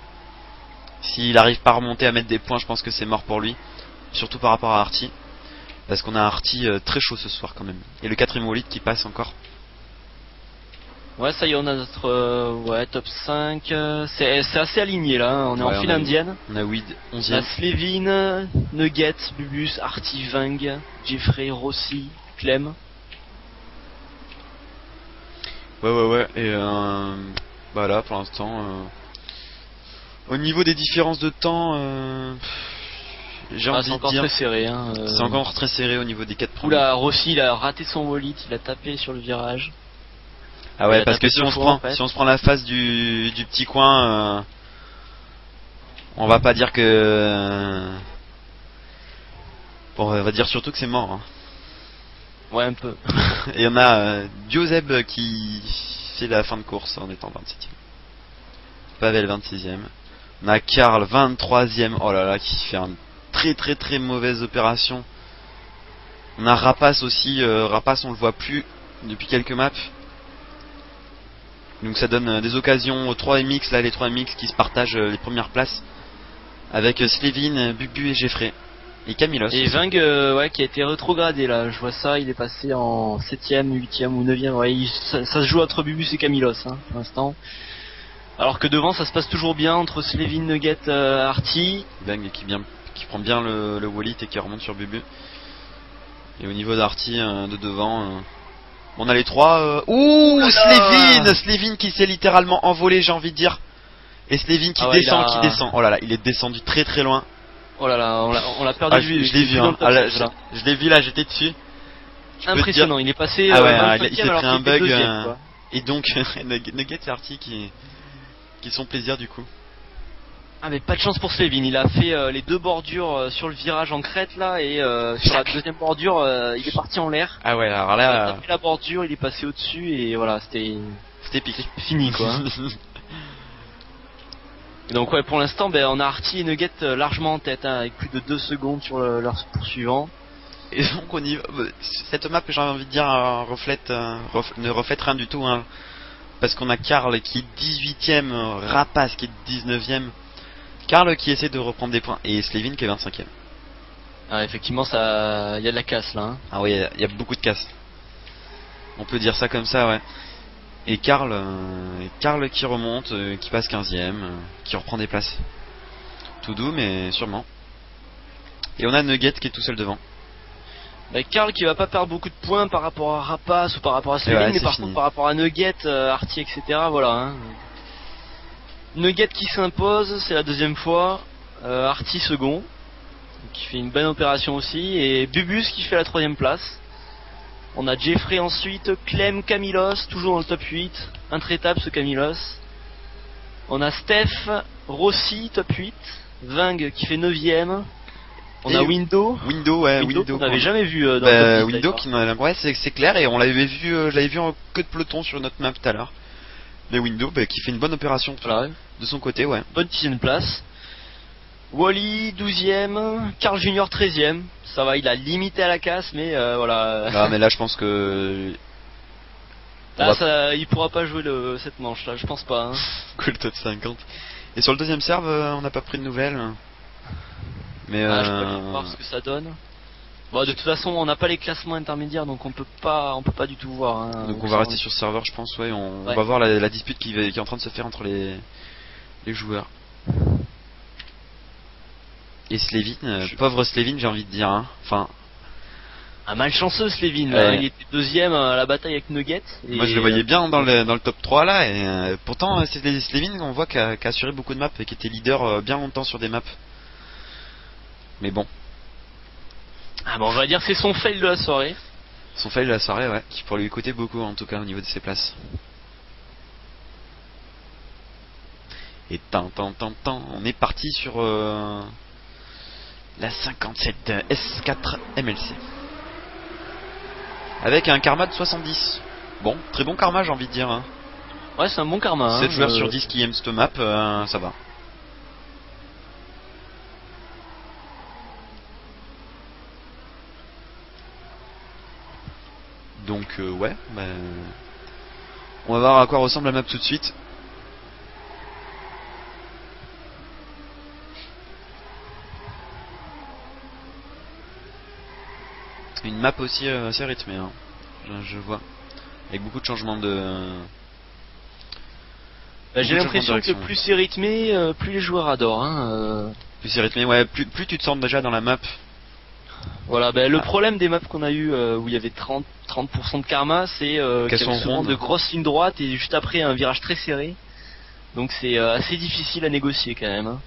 S'il arrive pas à remonter à mettre des points, je pense que c'est mort pour lui. Surtout par rapport à Artie. Parce qu'on a Artie très chaud ce soir quand même. Et le quatrième wallet qui passe encore. Ouais, ça y est, on a notre top 5. C'est assez aligné là, hein. On est en file indienne. On a Weed 11ème. On a Slevin, Nugget, Bubus, Artie, Vang, Jeffrey, Rossi, Clem. Ouais. Et voilà, pour l'instant. Au niveau des différences de temps, j'ai envie de dire. C'est encore très serré. Hein, C'est encore très serré au niveau des 4 premiers. Oula, Rossi, il a raté son wallet, il a tapé sur le virage. Ah ouais, parce que si on se prend la face du petit coin, on va pas dire que... Bon, on va dire surtout que c'est mort. Hein. Ouais, un peu. Et on a Diozeb qui fait la fin de course en étant 27ème. Pavel 26ème. On a Karl 23ème. Oh là là, qui fait une très mauvaise opération. On a Rapace aussi. Rapace, on le voit plus depuis quelques maps. Donc ça donne des occasions aux 3MX, là les 3MX qui se partagent les premières places avec Slevin, Bubu et Jeffrey. Et Camilos. Et Vang qui a été rétrogradé là, je vois ça, il est passé en 7ème, 8ème ou 9ème, ouais, ça se joue entre Bubus et Camilos hein, pour l'instant. Alors que devant ça se passe toujours bien entre Slevin, Nugget, Artie. Vang qui prend bien le wallet et qui remonte sur Bubu. Et au niveau d'Artie de devant... On a les trois. Slevin qui s'est littéralement envolé, j'ai envie de dire. Et Slevin qui descend. Oh là là, il est descendu très loin. Oh là là, on l'a perdu de vue. Je l'ai vu, hein. Je l'ai vu là, j'étais dessus. Impressionnant, il est passé. Ah ouais, il s'est pris un bug. Et donc, Nugget et Artie qui sont plaisir du coup. Ah mais pas de chance pour Slevin, il a fait les deux bordures sur le virage en crête là et sur la deuxième bordure il est parti en l'air. Ah ouais, alors là... Il a tapé la bordure, il est passé au-dessus et voilà, c'était épique. Fini quoi. Et donc ouais, pour l'instant on a Artie et Nugget largement en tête hein, avec plus de 2 secondes sur leur poursuivant. Et donc on y va. Cette map, j'ai envie de dire, ne reflète rien du tout hein, parce qu'on a Karl qui est 18ème, Rapace qui est 19ème. Karl qui essaie de reprendre des points et Slevin qui est 25ème. Ah, effectivement, ça, il y a de la casse là. Hein. Ah oui, il y a beaucoup de casse. On peut dire ça comme ça, ouais. Et Karl qui remonte, qui passe 15ème, qui reprend des places. Tout doux, mais sûrement. Et on a Nugget qui est tout seul devant. Bah, Karl qui va pas perdre beaucoup de points par rapport à Rapace ou par rapport à Slevin, ouais, mais par fini. contre par rapport à Nugget, Artie, etc. Voilà. Hein. Nugget qui s'impose, c'est la deuxième fois. Artie second, qui fait une bonne opération aussi, et Bubus qui fait la troisième place. On a Jeffrey ensuite, Clem, Camilos, toujours dans le top 8, intraitable ce Camilos. On a Steph, Rossi, top 8, Ving qui fait 9ème. On a Window. Window qu'on n'avait jamais vu dans le top 8, Window qui ouais, c'est clair, et on l'avait vu, je l'avais vu en queue de peloton sur notre map tout à l'heure. Mais Window qui fait une bonne opération voilà. De son côté, ouais. Bonne 10ème place. Wally 12ème, Carl Junior 13ème. Ça va, il a limité à la casse, mais voilà. Ah, mais là je pense que là, il pourra pas jouer cette manche là, je pense pas. Hein. Que le top 50. Et sur le deuxième serve, on n'a pas pris de nouvelles. Mais je peux voir ce que ça donne. Bon, de toute façon, on n'a pas les classements intermédiaires, donc on peut pas du tout voir. Hein, donc on va rester sur ce serveur, je pense. Ouais, on va voir la dispute qui est en train de se faire entre les joueurs. Et Slevin, pauvre Slevin, j'ai envie de dire. Hein. Enfin, un malchanceux Slevin. Ouais. Il était deuxième à la bataille avec Nugget. Moi, je le voyais bien dans le top 3 là. Et pourtant, c'est Slevin qu'on voit qui a assuré beaucoup de maps et qui était leader bien longtemps sur des maps. Mais bon. Ah bon, on va dire que c'est son fail de la soirée. Son fail de la soirée, ouais, qui pourrait lui coûter beaucoup en tout cas au niveau de ses places. Et on est parti sur la 57 S4 MLC. Avec un karma de 70. Bon, très bon karma j'ai envie de dire. Hein. Ouais, c'est un bon karma. 7 joueurs sur 10 qui aiment cette map, ça va. Donc ouais, on va voir à quoi ressemble la map tout de suite. Une map aussi assez rythmée, hein. Je vois, avec beaucoup de changements de. J'ai l'impression que plus c'est rythmé, plus les joueurs adorent. Hein, Plus c'est rythmé, ouais, plus tu te sens déjà dans la map. Voilà, le problème des maps qu'on a eu où il y avait 30% de karma, c'est qu'il y avait souvent de grosses lignes droites et juste après un virage très serré. Donc c'est assez difficile à négocier quand même. Hein.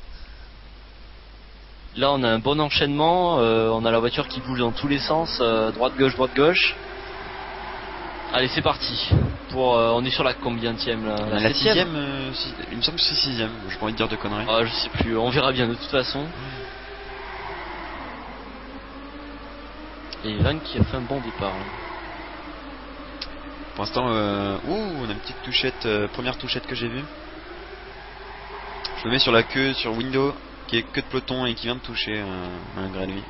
Là on a un bon enchaînement, on a la voiture qui bouge dans tous les sens, droite-gauche. Allez, c'est parti. On est sur la combienième là, la 6ème, il me semble que c'est 6ème, j'ai pas envie de dire de conneries. Ah, je sais plus, on verra bien de toute façon. Et Van qui a fait un bon départ. Pour l'instant, on a une petite touchette, première touchette que j'ai vue. Je me mets sur la queue, sur Window, qui est queue de peloton et qui vient de toucher malgré lui.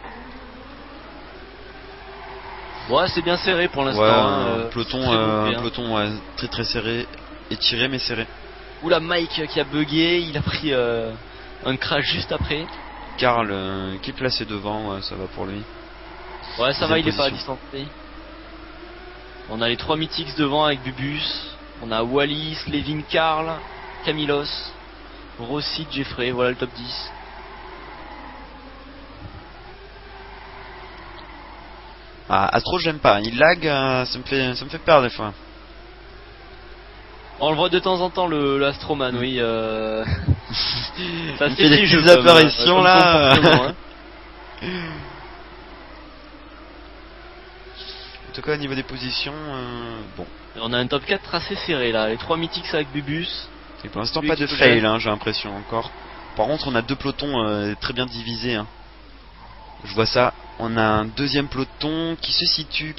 Ouais, c'est bien serré pour l'instant. Ouais, peloton très très serré, étiré mais serré. Oula, Mike qui a bugué, il a pris un crash juste après. Karl qui est placé devant, ouais, ça va pour lui. Ouais, ça va, il est pas à distancer. On a les 3 mythiques devant avec Bubus. On a Wally, Slevin, Karl, Camilos, Rossi, Jeffrey. Voilà le top 10. Ah, Astro, j'aime pas. Il lag, ça me fait peur des fois. On le voit de temps en temps, l'Astroman, oui. Ça il fait des petites apparitions là. Hein. En tout cas, au niveau des positions, bon. Et on a un top 4 assez serré là. Les 3 mythiques avec Bubus. Et pour l'instant, pas de fail, hein, j'ai l'impression encore. Par contre, on a 2 pelotons très bien divisés. Hein. Je vois ça. On a un deuxième peloton qui se situe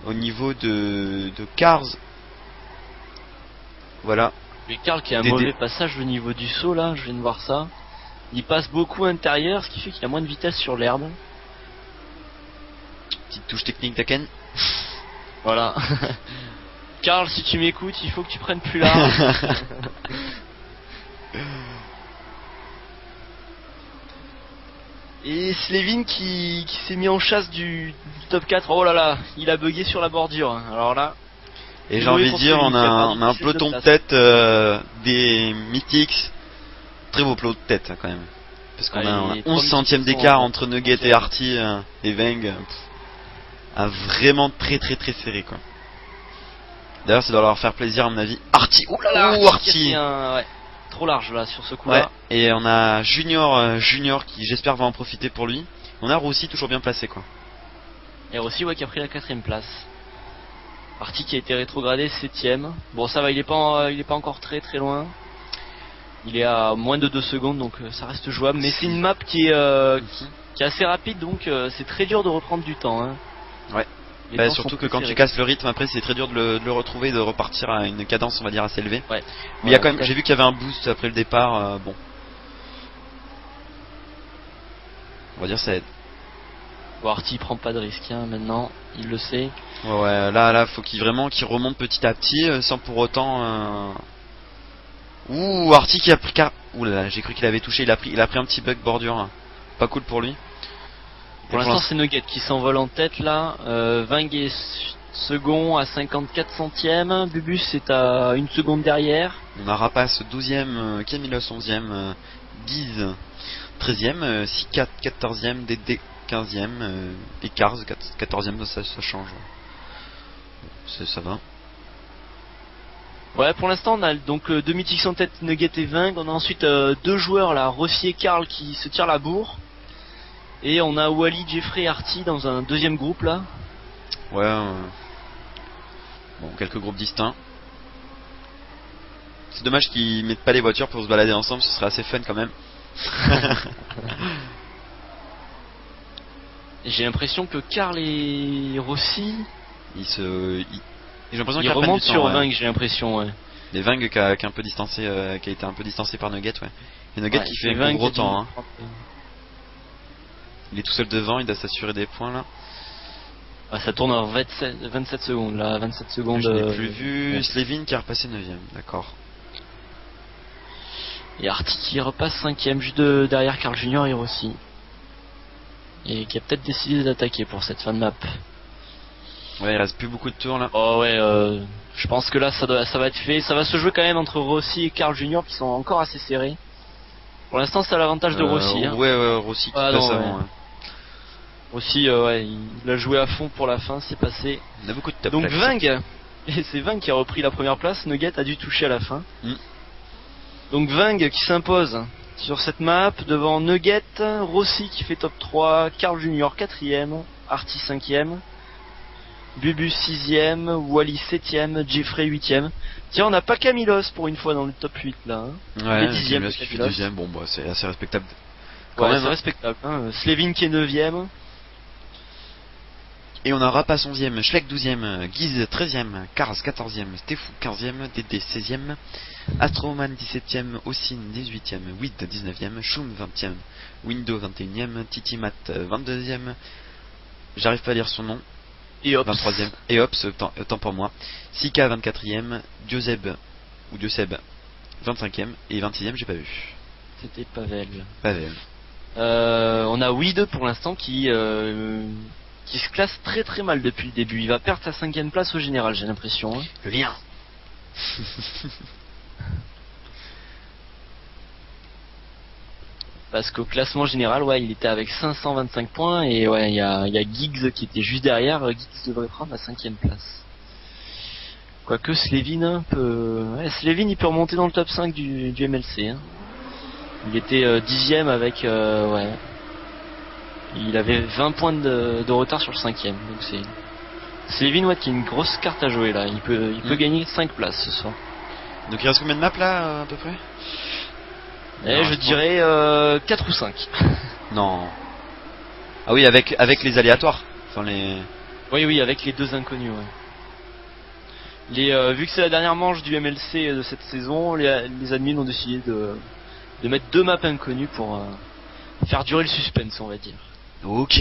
au niveau de Cars. Voilà. Mais Karl qui a un mauvais passage au niveau du saut là, je viens de voir ça. Il passe beaucoup intérieur, ce qui fait qu'il a moins de vitesse sur l'herbe. Petite touche technique d'Aken. Voilà. Karl, si tu m'écoutes, il faut que tu prennes plus large. Et Slevin qui s'est mis en chasse du top 4. Oh là là, il a bugué sur la bordure. Alors là. Et j'ai envie de dire, on a un peloton de tête des Mythics. Très beau peloton de tête quand même. Parce qu'on Ouais, a les 11 trois centièmes minutes d'écart sont- entre Nugget et Artie et Veng. Un vraiment très serré quoi. D'ailleurs ça doit leur faire plaisir à mon avis. Artie, oh là là, Ouh, Artie qui a fait ouais, trop large là sur ce coup Ouais, là. et on a Junior qui j'espère va en profiter pour lui. On a Rossi toujours bien placé quoi. Et aussi ouais qui a pris la 4ème place. Artie qui a été rétrogradé 7ème. Bon ça va, il est pas encore très loin. Il est à moins de 2 secondes donc ça reste jouable. Mais c'est une map qui est assez rapide donc c'est très dur de reprendre du temps. Hein. Ouais. Les Bah, temps surtout sont que très quand tu serrés. casses le rythme après c'est très dur de le retrouver, de repartir à une cadence on va dire assez élevée. Ouais. Mais il y a quand même, j'ai vu qu'il y avait un boost après le départ, bon. On va dire ça aide. Bon, Artie prend pas de risque hein, maintenant, il le sait. Ouais, là faut qu'il remonte petit à petit sans pour autant Ouh, Artie qui a pris ouh là là, j'ai cru qu'il avait touché, il a pris un petit bug bordure. Hein. Pas cool pour lui. Pour l'instant c'est Nugget qui s'envole en tête là. Vang est second à 54 centièmes. Bubus est à 1 seconde derrière. On a Rapace 12ème, Camilo 11ème, Guise 13ème, Sika 14ème, Dédé 15ème, et Cars 14ème, ça change. Ça va. Ouais, pour l'instant on a donc deux mythiques en tête, Nugget et Vang. On a ensuite deux joueurs là, Rossi et Karl qui se tirent la bourre. Et on a Wally, Jeffrey et Artie dans un deuxième groupe là. Ouais. Bon, quelques groupes distincts. C'est dommage qu'ils mettent pas les voitures pour se balader ensemble, ce serait assez fun quand même. J'ai l'impression que Karl et Rossi j'ai l'impression ils qu'ils remontent du temps, sur ouais. Vang, j'ai l'impression, ouais. Les Vang qui a un peu distancé, qui a été un peu distancé par Nugget, ouais. Et Nugget Ouais, qui fait et un Vang gros qui temps, hein. dit- Il est tout seul devant, il doit s'assurer des points là. Ah, ça tourne en 27 secondes là, 27 secondes. Je n'ai plus vu. ouais. Slevin qui a repassé 9ème, d'accord. Et Artie qui repasse 5ème, juste derrière Carl Junior et Rossi. Et qui a peut-être décidé d'attaquer pour cette fin de map. Ouais, il reste plus beaucoup de tours là. Oh ouais, je pense que là ça va être fait. Ça va se jouer quand même entre Rossi et Carl Junior qui sont encore assez serrés. Pour l'instant c'est à l'avantage de Rossi. Hein. Ouais, Rossi qui Ah, passe non, avant. ouais. Ouais. Rossi, ouais, il a joué à fond pour la fin, c'est passé. On a beaucoup de top Donc flex. Vang, et c'est Vang qui a repris la première place, Nugget a dû toucher à la fin. Donc Vang qui s'impose sur cette map devant Nugget, Rossi qui fait top 3, Carl Junior 4ème, Artie 5ème, Bubus 6ème, Wally 7ème, Jeffrey 8ème. Tiens, on n'a pas Camilos pour une fois dans le top 8 là. Hein. Ouais, Il est 10ème, Camilos qui fait Camilos. 2ème, bon bah c'est assez respectable. Quand Ouais, même, c'est hein. respectable. Hein. Slevin qui est 9ème. Et on a Rapace 11ème, Schleck 12ème, Guise 13ème, Cars 14ème, Stefou 15ème, Dédé 16ème, Astroman 17ème, Ossine 18ème, Wid 19ème, Shum 20ème, Window 21ème, Titimat 22ème, j'arrive pas à lire son nom, Et hop. 23ème, et Ops, autant pour moi, Sika 24ème, Dioseb 25ème, et 26ème j'ai pas vu. C'était Pavel. Pavel. On a Weed pour l'instant qui se classe très mal depuis le début. Il va perdre sa 5ème place au général, j'ai l'impression. Hein. Le lien. Parce qu'au classement général, ouais, il était avec 525 points et ouais, il y a Giggs qui était juste derrière. Giggs devrait prendre la 5ème place. Quoique Slevin Slevin il peut remonter dans le top 5 du MLC. Hein. Il était 10ème avec ouais. Il avait 20 points de retard sur le 5ème. Donc c'est Slevin ouais, qui a une grosse carte à jouer là. Il peut gagner 5 places ce soir. Donc il reste combien de maps là à peu près? Et je dirais 4 ou 5. Non. Ah oui, avec les aléatoires. Enfin les. Oui, avec les deux inconnus. Ouais. Vu que c'est la dernière manche du MLC de cette saison, les admins ont décidé de mettre deux maps inconnues pour faire durer le suspense, on va dire. Ok.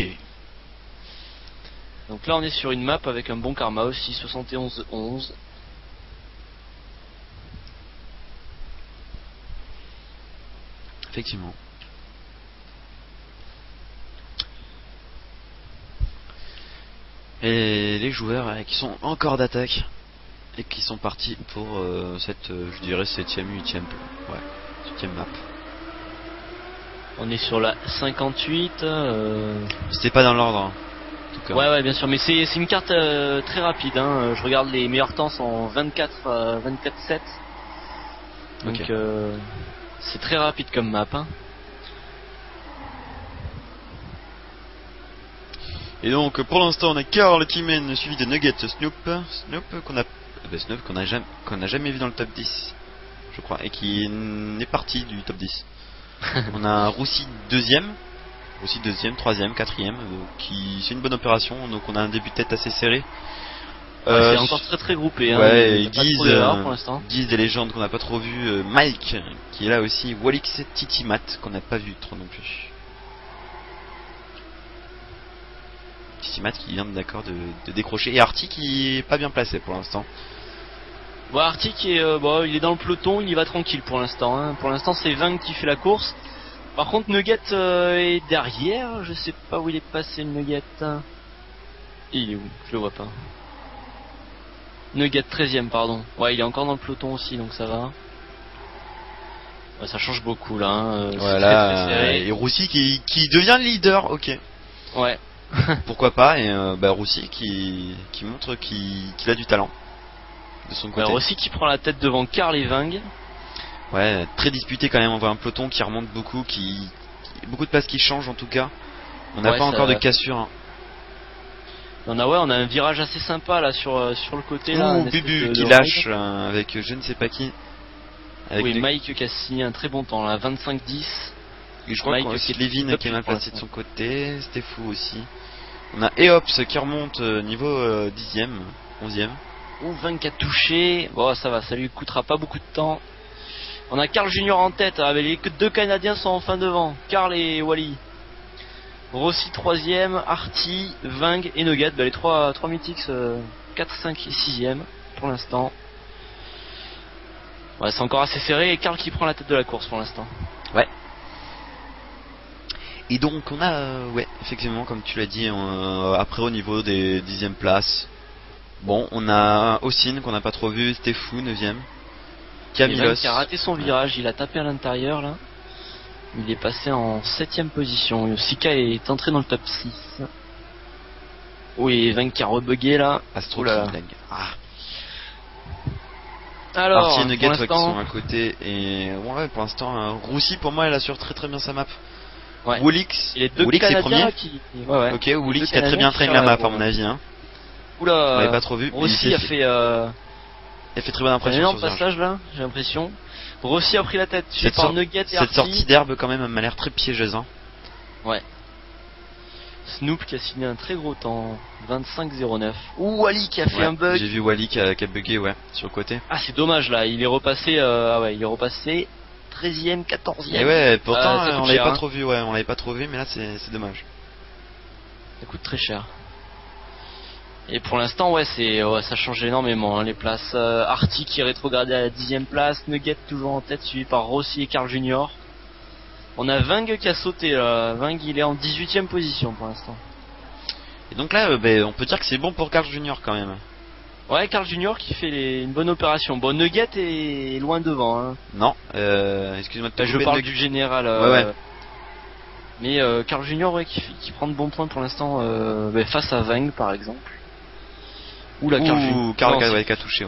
Donc là, on est sur une map avec un bon karma aussi, 71-11. Effectivement. Et les joueurs qui sont encore d'attaque et qui sont partis pour cette, je dirais 7ème, 8ème, ouais, 7ème map. On est sur la 58. C'était pas dans l'ordre. En tout cas. Ouais, bien sûr, mais c'est une carte très rapide. Hein. Je regarde les meilleurs temps sont 24-7. Donc Ok. c'est très rapide comme map. Hein. Et donc pour l'instant on a Karl qui mène, suivi de Nugget, Snoop qu'on a jamais vu dans le top 10, je crois, et qui est parti du top 10. On a Roussi deuxième, troisième, quatrième, qui c'est une bonne opération. Donc on a un début de tête assez serré. C'est encore très groupé. Hein. Ouais, Guise des légendes qu'on n'a pas trop vu. Mike qui est là aussi. Walix, Titimat qu'on n'a pas vu trop non plus. Titimat qui vient d'accord de décrocher, et Artie qui est pas bien placé pour l'instant. Bon, Artie il est dans le peloton, il y va tranquille pour l'instant. Hein. Pour l'instant c'est Vang qui fait la course. Par contre Nugget est derrière, je sais pas où il est passé le Nugget. Il est où? Je le vois pas. Nugget 13ème pardon. Ouais, il est encore dans le peloton aussi, donc ça va. Ouais, ça change beaucoup là. Hein. Voilà. Très serré. Et Roussi qui devient leader, ok. Ouais. Pourquoi pas, et Roussi qui montre qu'il a du talent de son côté. Roussi qui prend la tête devant Karl et Vang. Ouais, très disputé quand même, on voit un peloton qui remonte beaucoup, beaucoup de places qui changent en tout cas. On n'a pas encore de cassure. Hein. On a un virage assez sympa là sur le côté là. Bubu qui lâche avec je ne sais pas qui. Oui, Mike qui a signé un très bon temps là, 25-10. Et je crois que c'est Levin qui est mal placé de son côté, c'était fou aussi. On a Eops qui remonte niveau 10ème, 11ème. Vang qui a touché, bon ça va, ça lui coûtera pas beaucoup de temps. On a Karl Junior en tête, les deux Canadiens sont enfin devant, Karl et Wally. Rossi 3ème, Artie, Vang et Nugget, les trois mythiques 4, 5 et 6ème pour l'instant. Ouais, c'est encore assez serré, et Karl qui prend la tête de la course pour l'instant. Ouais. Et donc on a, effectivement, comme tu l'as dit, après au niveau des 10ème places, bon, on a Ossine qu'on n'a pas trop vu, Stefou 9ème, Camilos qui a raté son virage, il a tapé à l'intérieur là, il est passé en 7ème position, Sika est entré dans le top 6. Oui, Vang qui a rebugué là. Astro là. Alors, Artie et Nugget qui sont à côté, et pour l'instant, Roussi pour moi elle assure très bien sa map. Ouais. Woolix, il est premier. Ouais. Ok, Woolix qui a très bien traîné la map à mon avis. Hein. Oula. On l'avait pas trop vu. Rossi a fait. Il a fait très bonne impression. Un énorme passage là, j'ai l'impression. Rossi a pris la tête. Cette sortie d'herbe quand même m'a l'air très piégeuse. Hein. Ouais. Snoop qui a signé un très gros temps, 25-09. Ou Wally qui a fait un bug. J'ai vu Wally qui a bugué, sur le côté. Ah, c'est dommage là, il est repassé. Il est repassé 13ème, 14ème. Et ouais, pourtant on l'avait pas hein. trop vu, on l'avait pas trop vu, mais là c'est dommage. Ça coûte très cher. Et pour l'instant, ça change énormément hein, les places. Artie qui est rétrogradé à la 10ème place, Nugget toujours en tête, suivi par Rossi et Karl Junior. On a Vang qui a sauté là. Vang il est en 18ème position pour l'instant. Et donc là, on peut dire que c'est bon pour Karl Junior quand même. Ouais, Karl Junior qui fait une bonne opération. Bon, Nugget est loin devant. Hein. Non, excuse-moi de te je parle du général. Ouais. Mais Karl Junior qui prend de bons points pour l'instant face à Vang par exemple. Karl qui a touché,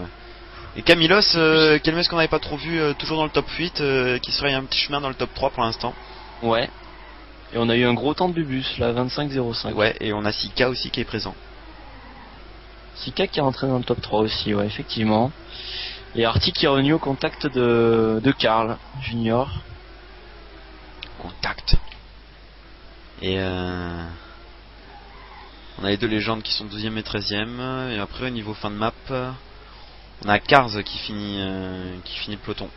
Et Camilos, qu'on n'avait pas trop vu, toujours dans le top 8, qui serait un petit chemin dans le top 3 pour l'instant. Ouais. Et on a eu un gros temps de Bubus, là, 25-05. Ouais, et on a Sika aussi qui est présent. Sika qui est rentré dans le top 3 aussi, ouais, effectivement. Et Artie qui est revenu au contact de Karl Junior. Contact. Et on a les deux légendes qui sont 12ème et 13ème. Et après, au niveau fin de map, on a Cars qui finit le peloton.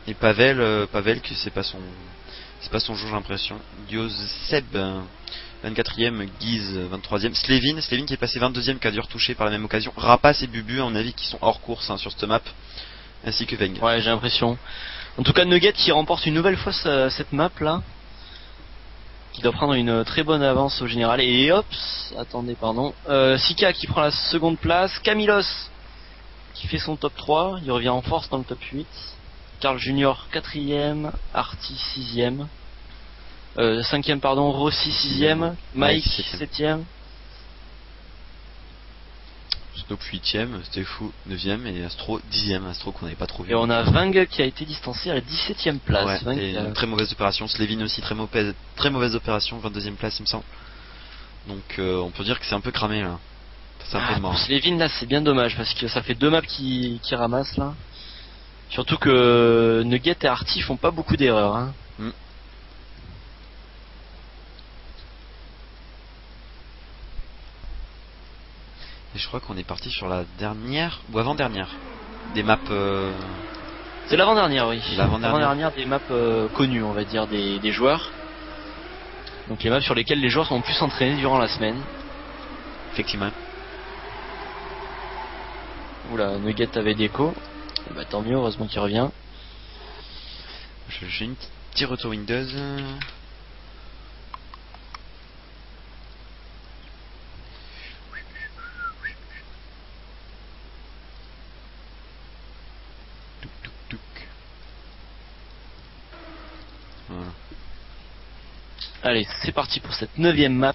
Et Pavel qui c'est pas son jour, j'ai l'impression. Dios Seb 24ème, Guise 23ème, Slevin qui est passé 22ème, qui a dû retoucher par la même occasion. Rapace et Bubu à mon avis qui sont hors course sur cette map, ainsi que Veng. Ouais, j'ai l'impression. En tout cas, Nugget qui remporte une nouvelle fois cette map là, qui doit prendre une très bonne avance au général. Et Sika qui prend la seconde place, Camilos qui fait son top 3, il revient en force dans le top 8. Carl Junior 4ème, Artie 6ème, 5ème pardon, Rossi 6ème, Mike 7ème. Snoop 8ème, c'était fou 9ème et Astro 10ème, Astro qu'on n'avait pas trop vu. Et on a Ving qui a été distancé à la 17ème place. Ouais, et une très mauvaise opération, Slevin aussi très mauvaise opération, 22ème place il me semble. Donc on peut dire que c'est un peu cramé là. C'est un peu mort. Pour Slevin là c'est bien dommage parce que ça fait 2 maps qui ramassent là. Surtout que Nugget et Artie font pas beaucoup d'erreurs. Hein. Et je crois qu'on est parti sur la dernière ou avant-dernière des maps. C'est l'avant-dernière, oui. L'avant-dernière des maps connues, on va dire, des joueurs. Donc les maps sur lesquelles les joueurs ont pu s'entraîner durant la semaine. Effectivement. Oula, Nugget avait déco. Bah tant mieux, heureusement qu'il revient. J'ai une petit retour Windows. Voilà. Allez, c'est parti pour cette 9ème map.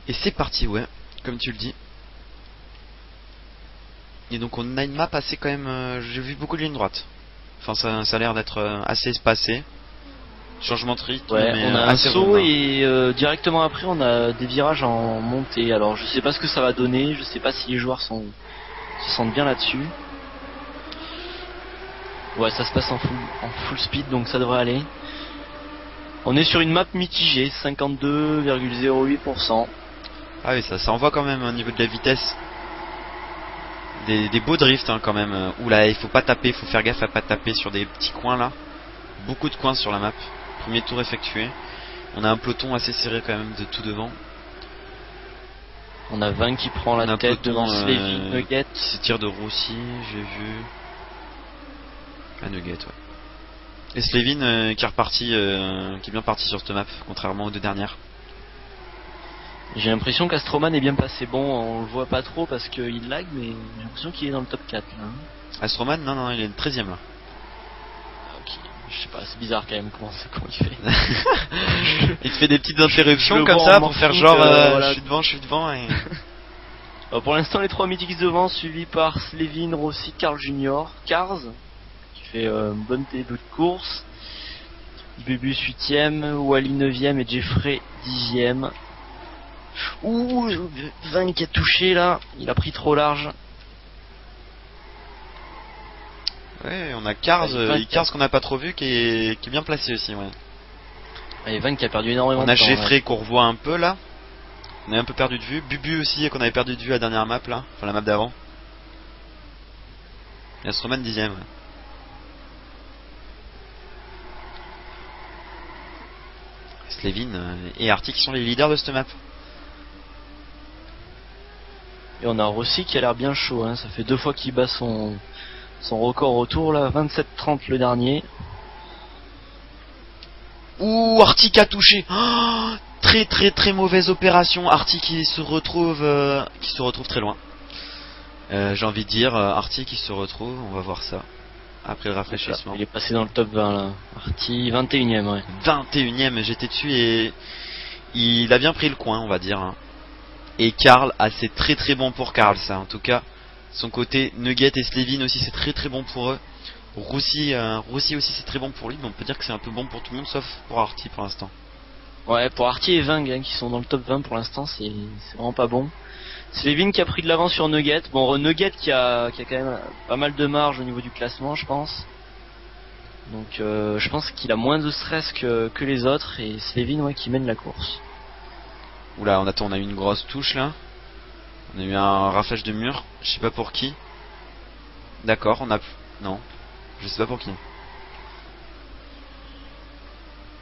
Et c'est parti, ouais, comme tu le dis. Et donc on a une map assez quand même. J'ai vu beaucoup de lignes droites. Enfin, ça a l'air d'être assez espacé. Changement de rythme. Ouais, mais on a un assez saut rond, et directement après on a des virages en montée. Alors je sais pas ce que ça va donner, je sais pas si les joueurs se sentent bien là-dessus. Ouais, ça se passe en full speed donc ça devrait aller. On est sur une map mitigée, 52,08%. Ah oui, ça envoie quand même au niveau de la vitesse. Des beaux drifts hein, quand même. Oula, il faut pas taper, il faut faire gaffe à pas taper sur des petits coins là. Beaucoup de coins sur la map. Premier tour effectué. On a un peloton assez serré quand même de tout devant. On a 20 qui prend la tête devant Slevin, Nugget. Qui se tire de Rossi, j'ai vu. Ah, Nugget, ouais. Et Slevin qui est reparti, qui est bien parti sur cette map, contrairement aux deux dernières. J'ai l'impression qu'Astroman est bien passé. Bon, on le voit pas trop parce qu'il lag, mais j'ai l'impression qu'il est dans le top 4 là. Astroman, non, il est le 13ème là. Ok, je sais pas, c'est bizarre quand même comment il fait. Il te fait des petites interruptions comme ça pour faire genre voilà. je suis devant et... Pour l'instant les 3 mythiques devant, suivis par Slevin, Rossi, Carl Junior, Cars qui fait une bonne début de course, Bubus 8ème, Wally 9ème et Jeffrey 10ème. Ouh, Ving qui a touché là, il a pris trop large. Ouais, on a Cars, Cars qu'on n'a pas trop vu qui est bien placé aussi, ouais. Et Ving qui a perdu énormément de temps. On a Jeffrey qu'on revoit un peu là. On a un peu perdu de vue. Bubu aussi qu'on avait perdu de vue la dernière map là, enfin la map d'avant. Et Astroman 10ème. Ouais. Slevin et Artie qui sont les leaders de cette map. Et on a Rossi qui a l'air bien chaud, hein. Ça fait 2 fois qu'il bat son record au tour là, 27-30 le dernier. Ouh, Artie qui a touché. Oh, très mauvaise opération. Artie qui se retrouve très loin. J'ai envie de dire Artie qui se retrouve, on va voir ça après le rafraîchissement. Il est passé dans le top 20 là. Artie 21ème, ouais. 21ème, j'étais dessus et il a bien pris le coin, on va dire. Hein. Et Karl, c'est très bon pour Karl ça en tout cas. Son côté Nugget et Slevin aussi c'est très bon pour eux. Rossi aussi c'est très bon pour lui, mais on peut dire que c'est un peu bon pour tout le monde sauf pour Artie pour l'instant. Ouais, pour Artie et Ving hein, qui sont dans le top 20 pour l'instant, c'est vraiment pas bon. Slevin qui a pris de l'avance sur Nugget. Bon, Nugget qui a quand même pas mal de marge au niveau du classement, je pense. Donc je pense qu'il a moins de stress que les autres et Slevin ouais, qui mène la course. Oula, on a eu une grosse touche là. On a eu un raflage de mur, je sais pas pour qui. D'accord, non, je sais pas pour qui.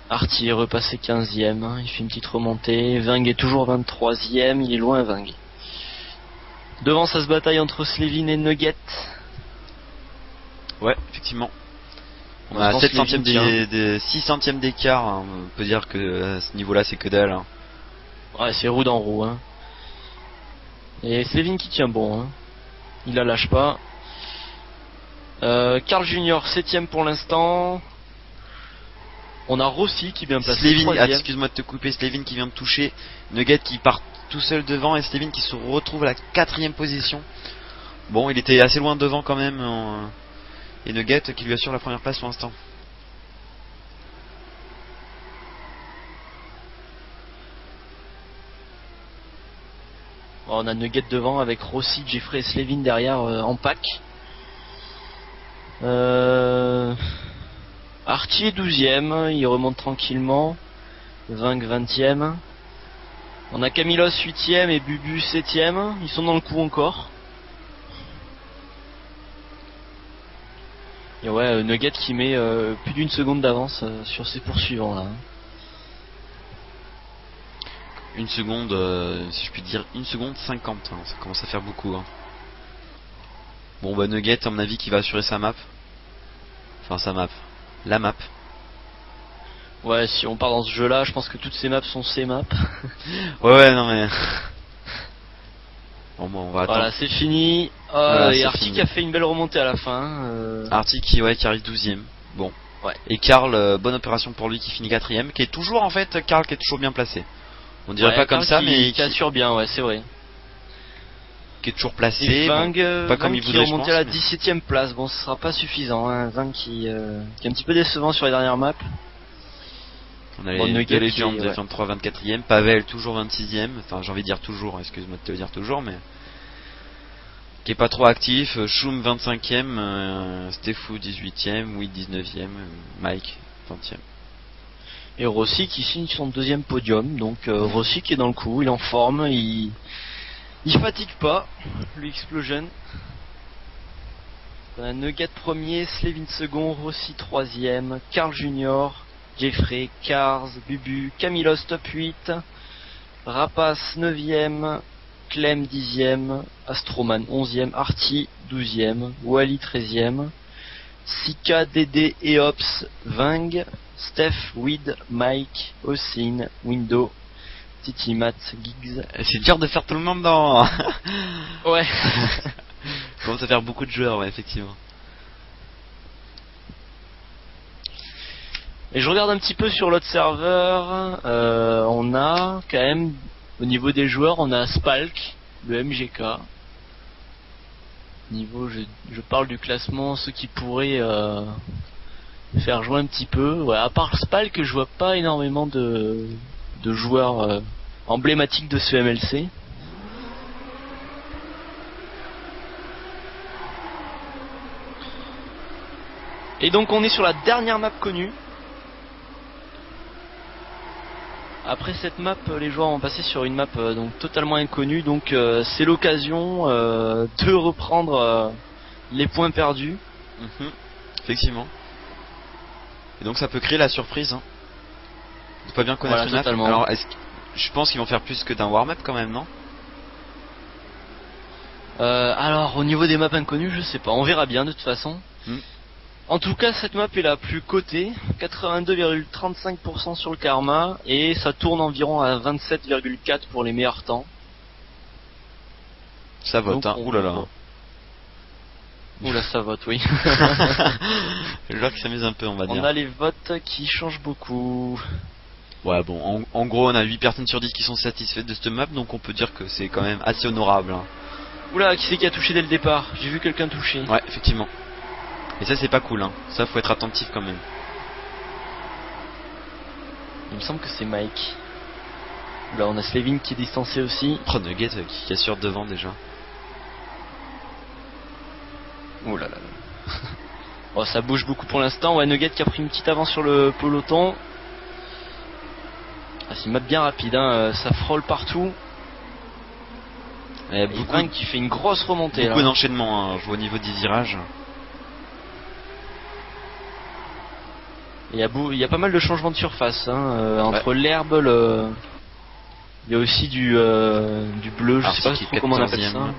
Artie est repassé 15ème, hein, il fait une petite remontée. Ving est toujours 23ème, il est loin Ving. Devant ça se bataille entre Slevin et Nugget. Ouais, effectivement. On a pense 7 que centièmes Slevin des 6 centièmes d'écart, hein. On peut dire que à ce niveau-là c'est que dalle. Hein. Ouais, c'est roue dans roue. Hein. Et Slevin qui tient bon. Hein. Il la lâche pas. Carl Junior 7ème pour l'instant. On a Rossi qui vient placer Slevin, 3ème. excuse-moi de te couper, Slevin qui vient de toucher, Nugget qui part tout seul devant et Slevin qui se retrouve à la 4ème position. Bon, il était assez loin devant quand même, et Nugget qui lui assure la première place pour l'instant. On a Nugget devant avec Rossi, Jeffrey et Slevin derrière en pack. Artie est 12ème, il remonte tranquillement. Ving 20ème. On a Camilos 8ème et Bubu 7ème. Ils sont dans le coup encore. Et ouais, Nugget qui met plus d'une seconde d'avance sur ses poursuivants là. Une seconde, si je puis dire, 1 seconde 50, hein. Ça commence à faire beaucoup. Hein. Bon bah Nugget, à mon avis, qui va assurer sa map. Enfin sa map. La map. Ouais, si on part dans ce jeu là, je pense que toutes ces maps sont ces maps. Ouais, non mais... Bon, on va attendre. Voilà, c'est fini. Voilà, et c'est Artie fini. qui a fait une belle remontée à la fin. Artie qui arrive 12ème. Bon. Ouais. Et Karl, bonne opération pour lui qui finit 4ème. Qui est toujours en fait, Karl qui est toujours bien placé. On dirait Ouais, pas comme Karl ça, qui, mais qui assure bien, ouais, c'est vrai. qui est toujours placé. Et Bon, Ving, pas comme Ving il qui voudrait, est je remonté pense, à la mais- 17ème place. Bon, ce sera pas suffisant. Hein. Ving qui est un petit peu décevant sur les dernières maps. On a Bon, les Nugget deux qui Legends, est- ouais. 23, 24ème. Pavel toujours 26ème. Enfin, j'ai envie de dire toujours, excuse-moi de te le dire toujours, mais... Qui est pas trop actif. Shum 25ème. Stefou 18ème. Oui 19ème. Mike 20ème. Et Rossi qui signe son deuxième podium. Donc Rossi qui est dans le coup, il est en forme, il fatigue pas. Lui Explosion. On a Nugget premier, Slevin second, Rossi troisième, Carl Junior, Jeffrey, Cars, Bubu, Camilos top 8, Rapace 9ème, Clem 10ème, Astroman 11ème, Artie 12ème, Wally 13ème, Sika, Dédé, Eops, Ving, Steph, Weed, Mike, Ossine, Window, Titi, Matt, Giggs. C'est dur de faire tout le monde dans... Ouais. Commence à faire beaucoup de joueurs, ouais, effectivement. Et je regarde un petit peu sur l'autre serveur, on a quand même, au niveau des joueurs, on a Spalk, le MGK. Niveau, je parle du classement, ceux qui pourraient faire jouer un petit peu. Ouais, à part Spalk, je vois pas énormément de joueurs emblématiques de ce MLC. Et donc on est sur la dernière map connue. Après cette map, les joueurs vont passer sur une map donc totalement inconnue. Donc c'est l'occasion de reprendre les points perdus. Effectivement. Et donc ça peut créer la surprise. Hein. De pas bien connaître Voilà, une map. totalement. Alors je pense qu'ils vont faire plus que d'un warm-up quand même, non? Alors au niveau des maps inconnues, je sais pas, on verra bien de toute façon. En tout cas, cette map est la plus cotée, 82,35% sur le karma, et ça tourne environ à 27,4 pour les meilleurs temps. Ça vote, Donc, hein. Ouh là là. Oula, ça vote, oui. Le joueur qui s'amuse un peu, on va dire. On a les votes qui changent beaucoup. Ouais, bon, en gros, on a 8 personnes sur 10 qui sont satisfaites de cette map, donc on peut dire que c'est quand même assez honorable. Hein. Oula, qui c'est qui a touché dès le départ? J'ai vu quelqu'un toucher. Ouais, effectivement. Et ça, c'est pas cool, hein. Ça, faut être attentif quand même. Il me semble que c'est Mike. Là, on a Slevin qui est distancé aussi. Oh, Nugget qui assure devant déjà. Oh là là. Bon, ça bouge beaucoup pour l'instant. Ouais, Nugget qui a pris une petite avance sur le peloton. Ah, c'est une map bien rapide, hein. Ça frôle partout. Et Beaucoup Ving qui fait une grosse remontée. Beaucoup d'enchaînements, hein. Je vois au niveau des virages. Il y a pas mal de changements de surface, hein. Entre l'herbe, il y a aussi du bleu, je sais pas trop comment on appelle ça.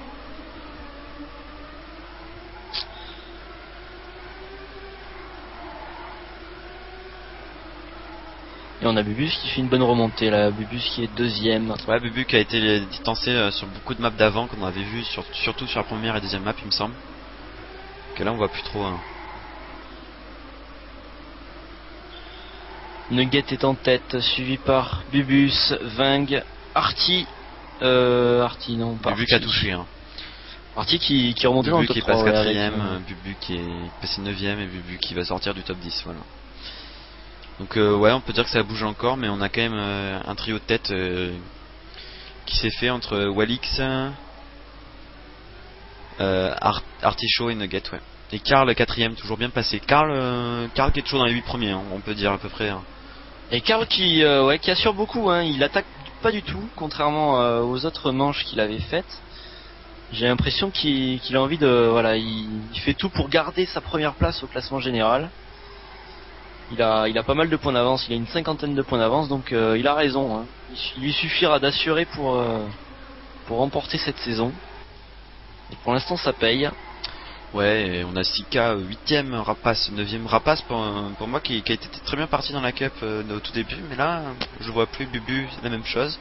Et on a Bubus qui fait une bonne remontée là, Bubus qui est deuxième. Ouais, Bubu qui a été distancé sur beaucoup de maps d'avant qu'on avait vu, surtout sur la première et deuxième map, il me semble. Que là on voit plus trop. Hein. Nugget est en tête, suivi par Bubus, Ving, Artie. Artie non, pas Bubu Artie. qui a touché. Hein. Artie qui remontait dans le Bubu top qui 3. passe Ouais, 4ème, Bubu qui est passé 9ème et Bubu qui va sortir du top 10. Voilà. Donc ouais, on peut dire que ça bouge encore, mais on a quand même un trio de tête qui s'est fait entre Walix, Artichaut et Nugget, ouais. Et Karl 4ème, toujours bien passé. Karl qui est toujours dans les 8 premiers, hein, on peut dire à peu près. Hein. Et Karl qui assure beaucoup, hein. Il attaque pas du tout, contrairement aux autres manches qu'il avait faites. J'ai l'impression qu'il a envie de... Voilà, il fait tout pour garder sa première place au classement général. Il a pas mal de points d'avance, il a une 50aine de points d'avance, donc il a raison. Hein. Il lui suffira d'assurer pour remporter cette saison. Et pour l'instant ça paye. Ouais, et on a Sika 8ème, Rapace 9ème. Rapace pour moi qui a été très bien parti dans la cup au tout début, mais là je vois plus. Bubu, c'est la même chose.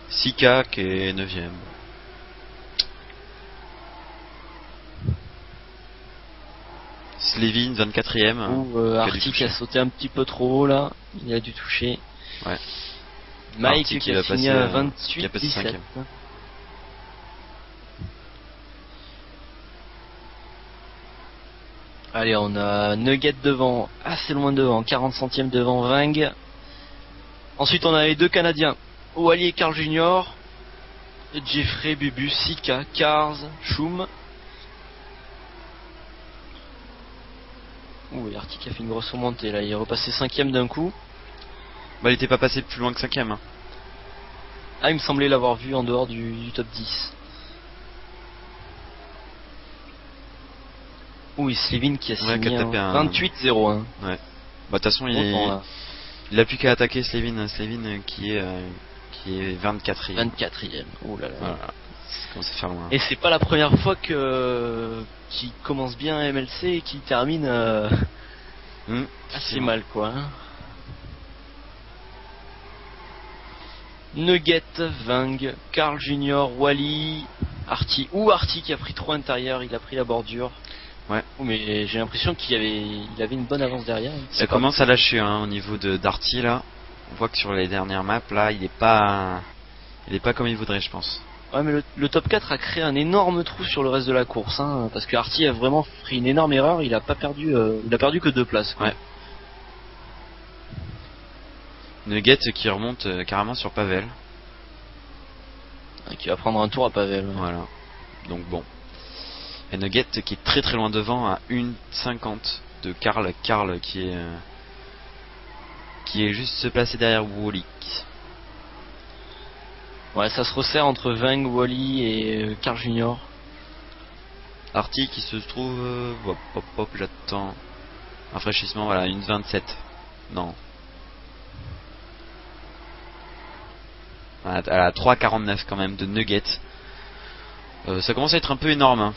Sika qui est 9ème. Slevin 24ème. Ou Artie qui a sauté un petit peu trop haut là, il a dû toucher. Ouais. Mike Artie qui a fini à 28, 17. Allez, on a Nugget devant, assez loin devant, 40 centièmes devant Ving. Ensuite on a les deux Canadiens, Wally et Carl Jr. Jeffrey, Bubu, Sika, Cars, Schum. Ouh, et Artie qui a fait une grosse remontée là, il est repassé 5ème d'un coup. Bah il était pas passé plus loin que 5ème. Hein. Ah, il me semblait l'avoir vu en dehors du top 10. Ouh, et Slevin qui a signé un 28-01. Ouais. Bah de toute façon il a plus qu'à attaquer Slevin qui est 24ème. 24ème. Oh là là. Voilà. Ça commence à faire loin. Et c'est pas la première fois qu'il commence bien à MLC et qu'il termine assez mal quoi. Hein. Nugget, Ving, Carl Jr, Wally, Artie. Ou Artie qui a pris trop intérieur, il a pris la bordure. Ouais. Oh, mais j'ai l'impression qu'il avait une bonne avance derrière. Ça commence à lâcher hein, au niveau d'Artie là. On voit que sur les dernières maps là, il est pas comme il voudrait, je pense. Ouais, mais le top 4 a créé un énorme trou sur le reste de la course, hein, parce que Artie a vraiment pris une énorme erreur. Il a perdu que 2 places. Quoi. Ouais. Nugget qui remonte carrément sur Pavel. Qui va prendre un tour à Pavel. Ouais. Voilà. Donc bon. Et Nugget qui est très très loin devant à 1,50 de Karl qui est juste placé derrière Wally. Ouais, ça se resserre entre Ving, Wally et Carl Jr. Artie qui se trouve hop, j'attends un fraîchissement, voilà, 1,27. Non. À 3,49 quand même de Nugget. Ça commence à être un peu énorme. Hein.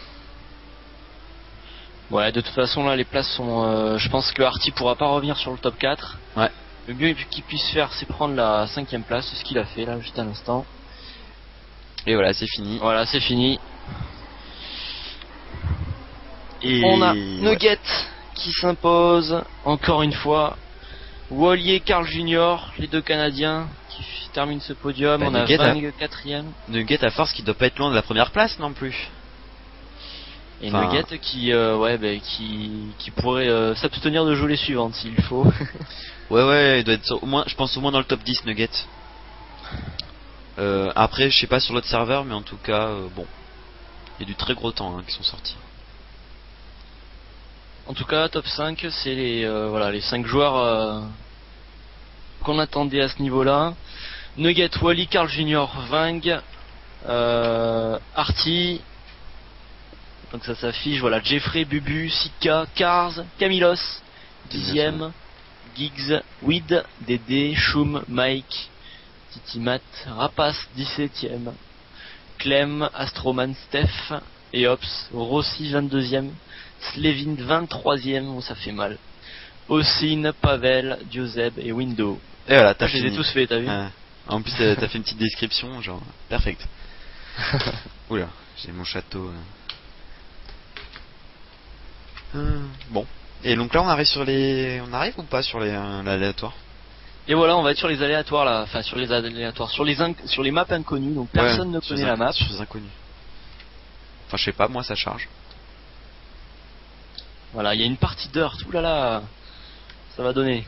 Ouais, de toute façon là les places sont... je pense que Artie pourra pas revenir sur le top 4. Ouais. Le mieux qu'il puisse faire c'est prendre la 5ème place, c'est ce qu'il a fait là juste à l'instant. Et voilà, c'est fini. Voilà, c'est fini. Et on a Nugget qui s'impose encore une fois. Wally et Carl Jr, les deux Canadiens qui terminent ce podium. Bah, on a Ving 4ème. Nugget à force qui doit pas être loin de la première place non plus. Et Nugget qui pourrait s'abstenir de jouer les suivantes s'il faut. ouais, il doit être au moins, je pense au moins dans le top 10 Nugget. Après, je sais pas sur l'autre serveur, mais en tout cas, bon, il y a du très gros temps hein, qui sont sortis. En tout cas, top 5, c'est les 5 joueurs qu'on attendait à ce niveau-là. Nugget, Wally, Carl Jr, Ving, Artie. Donc ça s'affiche, voilà, Jeffrey, Bubu, Sika, Cars, Camilos, 10ème, Giggs, Weed, Dédé, Schum, Mike, Titimat, Rapace, 17ème, Clem, Astroman, Steph, et Ops, Rossi, 22ème, Slevin, 23ème, oh, ça fait mal. Ossine, Pavel, Diozeb et Window. Et voilà, t'as Je les ai fini. tous faits, t'as vu? En plus, t'as fait une petite description, genre, perfect. Oula, j'ai mon château. Bon. Et donc là, on arrive sur les... On arrive ou pas sur les l'aléatoire? Et voilà, on va être sur les aléatoires là, enfin sur les aléatoires, sur les maps inconnues, donc personne ne connaît la map. Sur les inconnus. Enfin, je sais pas, moi ça charge. Voilà, il y a une partie Dirt, oulala, ça va donner.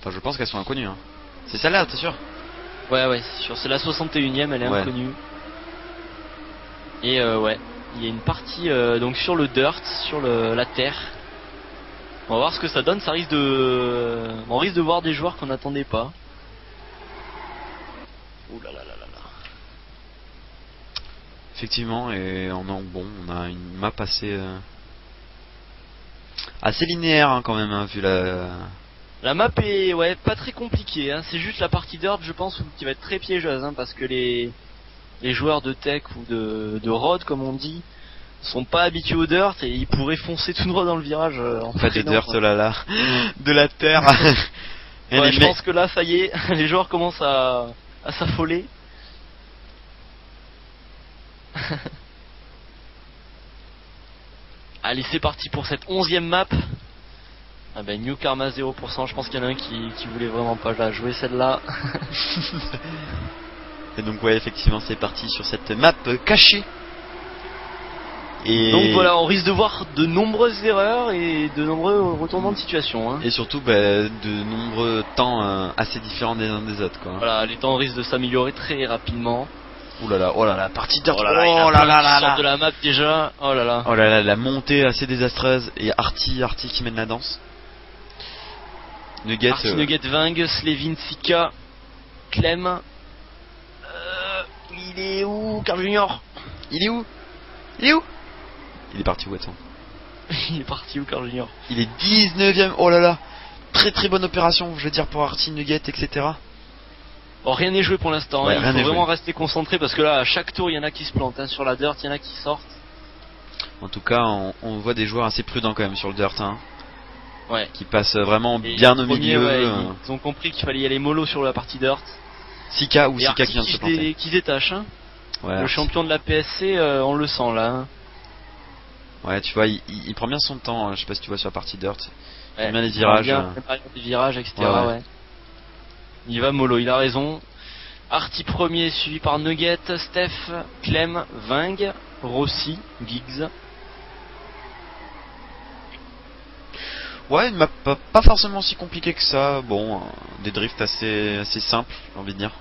Enfin, je pense qu'elles sont inconnues. Hein. C'est celle-là, t'es sûr? Ouais, c'est la 61ème, elle est inconnue. Et ouais, il y a une partie donc sur le Dirt, sur la terre. On va voir ce que ça donne, on risque de voir des joueurs qu'on n'attendait pas. Oulala. Effectivement, et on a une map assez linéaire hein, quand même, hein, vu la map est pas très compliquée, hein. C'est juste la partie Dirt, je pense, qui va être très piégeuse, hein, parce que les joueurs de tech ou de road, comme on dit, sont pas habitués au dirt et ils pourraient foncer tout droit dans le virage. En fait, le dirt, oh là là, de la terre. Ouais, je pense que là, ça y est, les joueurs commencent à s'affoler. Allez, c'est parti pour cette 11ème map. Ah ben, New Karma 0%, je pense qu'il y en a un qui voulait vraiment pas la jouer celle-là. Et donc ouais, effectivement, c'est parti sur cette map cachée. Et donc voilà, on risque de voir de nombreuses erreurs et de nombreux retournements de situation. Hein. Et surtout de nombreux temps assez différents des uns des autres. Quoi. Voilà, les temps risquent de s'améliorer très rapidement. Oh là là, partie de... Oh là là, de la map déjà. Oh là là, la montée assez désastreuse. Et Arty qui mène la danse. Nugget, Nugget, Ving, Slevin, Sika, Clem. Il est où, Carl Junior? Il est où? Il est parti où, attends? Il est parti où, Carl Junior? Il est 19ème, oh là là. Très bonne opération, je veux dire, pour Arty, Nugget, etc. Bon, rien n'est joué pour l'instant, ouais, il faut vraiment rester concentré parce que là, à chaque tour, il y en a qui se plantent. Hein. Sur la dirt, il y en a qui sortent. En tout cas, on voit des joueurs assez prudents quand même sur le dirt. Hein. Ouais. Qui passent vraiment bien au milieu. Ouais, ils ont compris qu'il fallait y aller mollo sur la partie dirt. Sika qui vient de se planter. Qui détache. Hein. Ouais, le champion de la PSC, on le sent là. Hein. Ouais, tu vois, il prend bien son temps. Je sais pas si tu vois sur la partie dirt. Il prend bien les virages. Les virages, etc. Ouais. Il va mollo, il a raison. Arty premier, suivi par Nugget, Steph, Clem, Ving, Rossi, Giggs. Ouais, une map pas forcément si compliquée que ça. Bon, des drifts assez simples, j'ai envie de dire.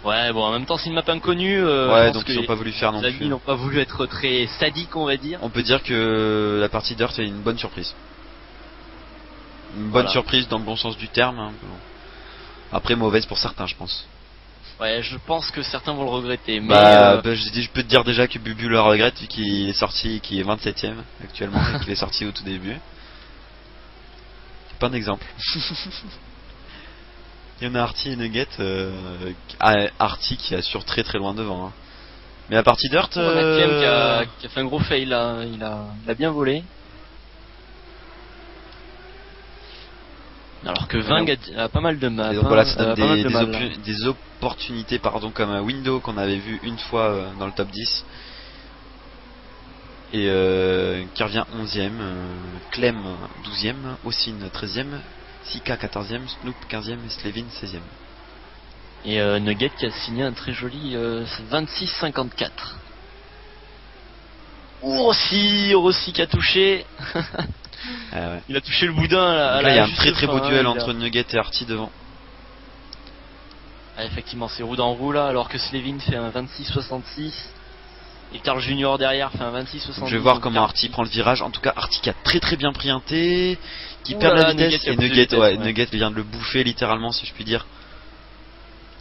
Ouais, bon, en même temps, c'est une map inconnue. Ouais, donc ils n'ont pas voulu faire non plus. Les amis n'ont pas voulu être très sadiques, on va dire. On peut dire que la partie dirt est une bonne surprise. Une bonne surprise dans le bon sens du terme. Hein. Après, mauvaise pour certains, je pense. Ouais, je pense que certains vont le regretter. Mais je peux te dire déjà que Bubu le regrette vu qu'il est sorti, qu'il est 27ème actuellement et qu'il est sorti au tout début. Pas un exemple. Il y en a Arty et Nugget. Arty qui assure très loin devant. Hein. Mais la partie dirt. Qui a fait un gros fail là. Il a bien volé. Alors que Ving a pas mal de maps. Donc voilà, ça donne des opportunités comme Window qu'on avait vu une fois dans le top 10. Et qui revient 11ème, Clem 12ème, Ossine 13ème, Sika 14ème, Snoop 15ème et Slevin 16ème. Et Nugget qui a signé un très joli 26-54. Rossi qui a touché. Ouais. Il a touché le boudin là. Là il y a un très beau duel entre Nugget et Arty devant. Ah, effectivement, c'est roue dans roue là, alors que Slevin fait un 26-66. Et Carl Junior derrière fait un 26-70. Je vais voir comment Arty prend le virage. En tout cas, Arty qui a très bien pris un T, qui perd la vitesse. Et Nugget vient de le bouffer littéralement, si je puis dire.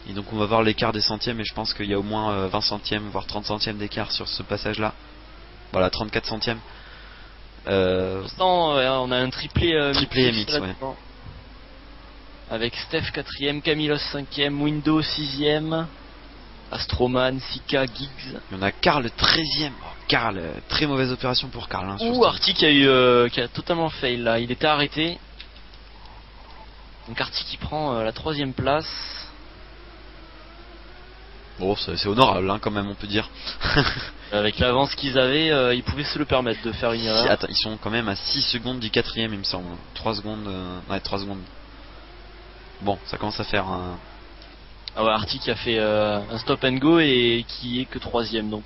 Et donc on va voir l'écart des centièmes. Et je pense qu'il y a au moins 20 centièmes, voire 30 centièmes d'écart sur ce passage-là. Voilà, 34 centièmes. Pour l'instant, on a un triplé MX, ouais. Avec Steph 4ème, Camilos 5ème, Window 6ème. Astroman, Sika, Giggs. Il y en a Karl 13ème. Oh, Karl, très mauvaise opération pour Karl. Hein, Ouh, Artie qui a totalement fail là, il était arrêté. Donc Artie qui prend la 3ème place. Bon, c'est honorable hein, quand même, on peut dire. Avec l'avance qu'ils avaient, ils pouvaient se le permettre de faire une erreur. Attends, ils sont quand même à 6 secondes du 4ème, il me semble. 3 secondes. Ouais, 3 secondes. Bon, ça commence à faire un. Ah ouais, Artie qui a fait un stop and go et qui est que 3ème, donc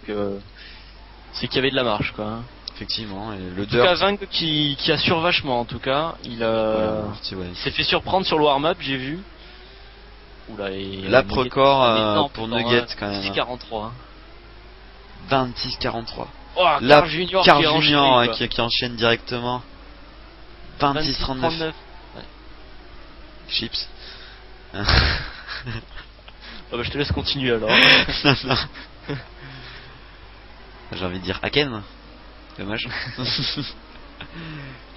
c'est qu'il y avait de la marge quoi. Hein. Effectivement, et le En tout cas, Vang qui assure vachement en tout cas. Il s'est fait surprendre sur le warm-up, j'ai vu. Oula, Lap record pour Nugget quand même. 26-43. 26-43. Oh, Carl Junior qui enchaîne directement. 26-39. Ouais. Chips. Ah bah, je te laisse continuer alors. Non. J'ai envie de dire Haken. Dommage.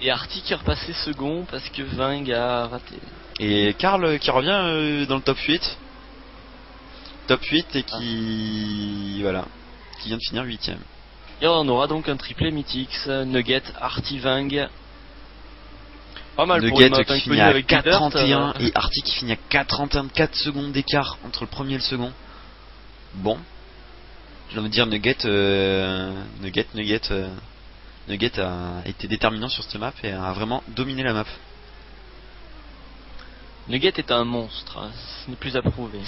Et Artie qui est repassé second parce que Vang a raté. Et Karl qui revient dans le top 8. Top 8 et qui voilà, qui vient de finir 8ème. Et on aura donc un triplé Mythics, Nugget, Artie, Vang. Pas mal pour Nugget qui finit à 4.31 et Artie qui finit à 4.31, 4 secondes d'écart entre le premier et le second. Bon, j'ai envie de dire Nugget a été déterminant sur cette map et a vraiment dominé la map. Nugget est un monstre, ce n'est plus à prouver.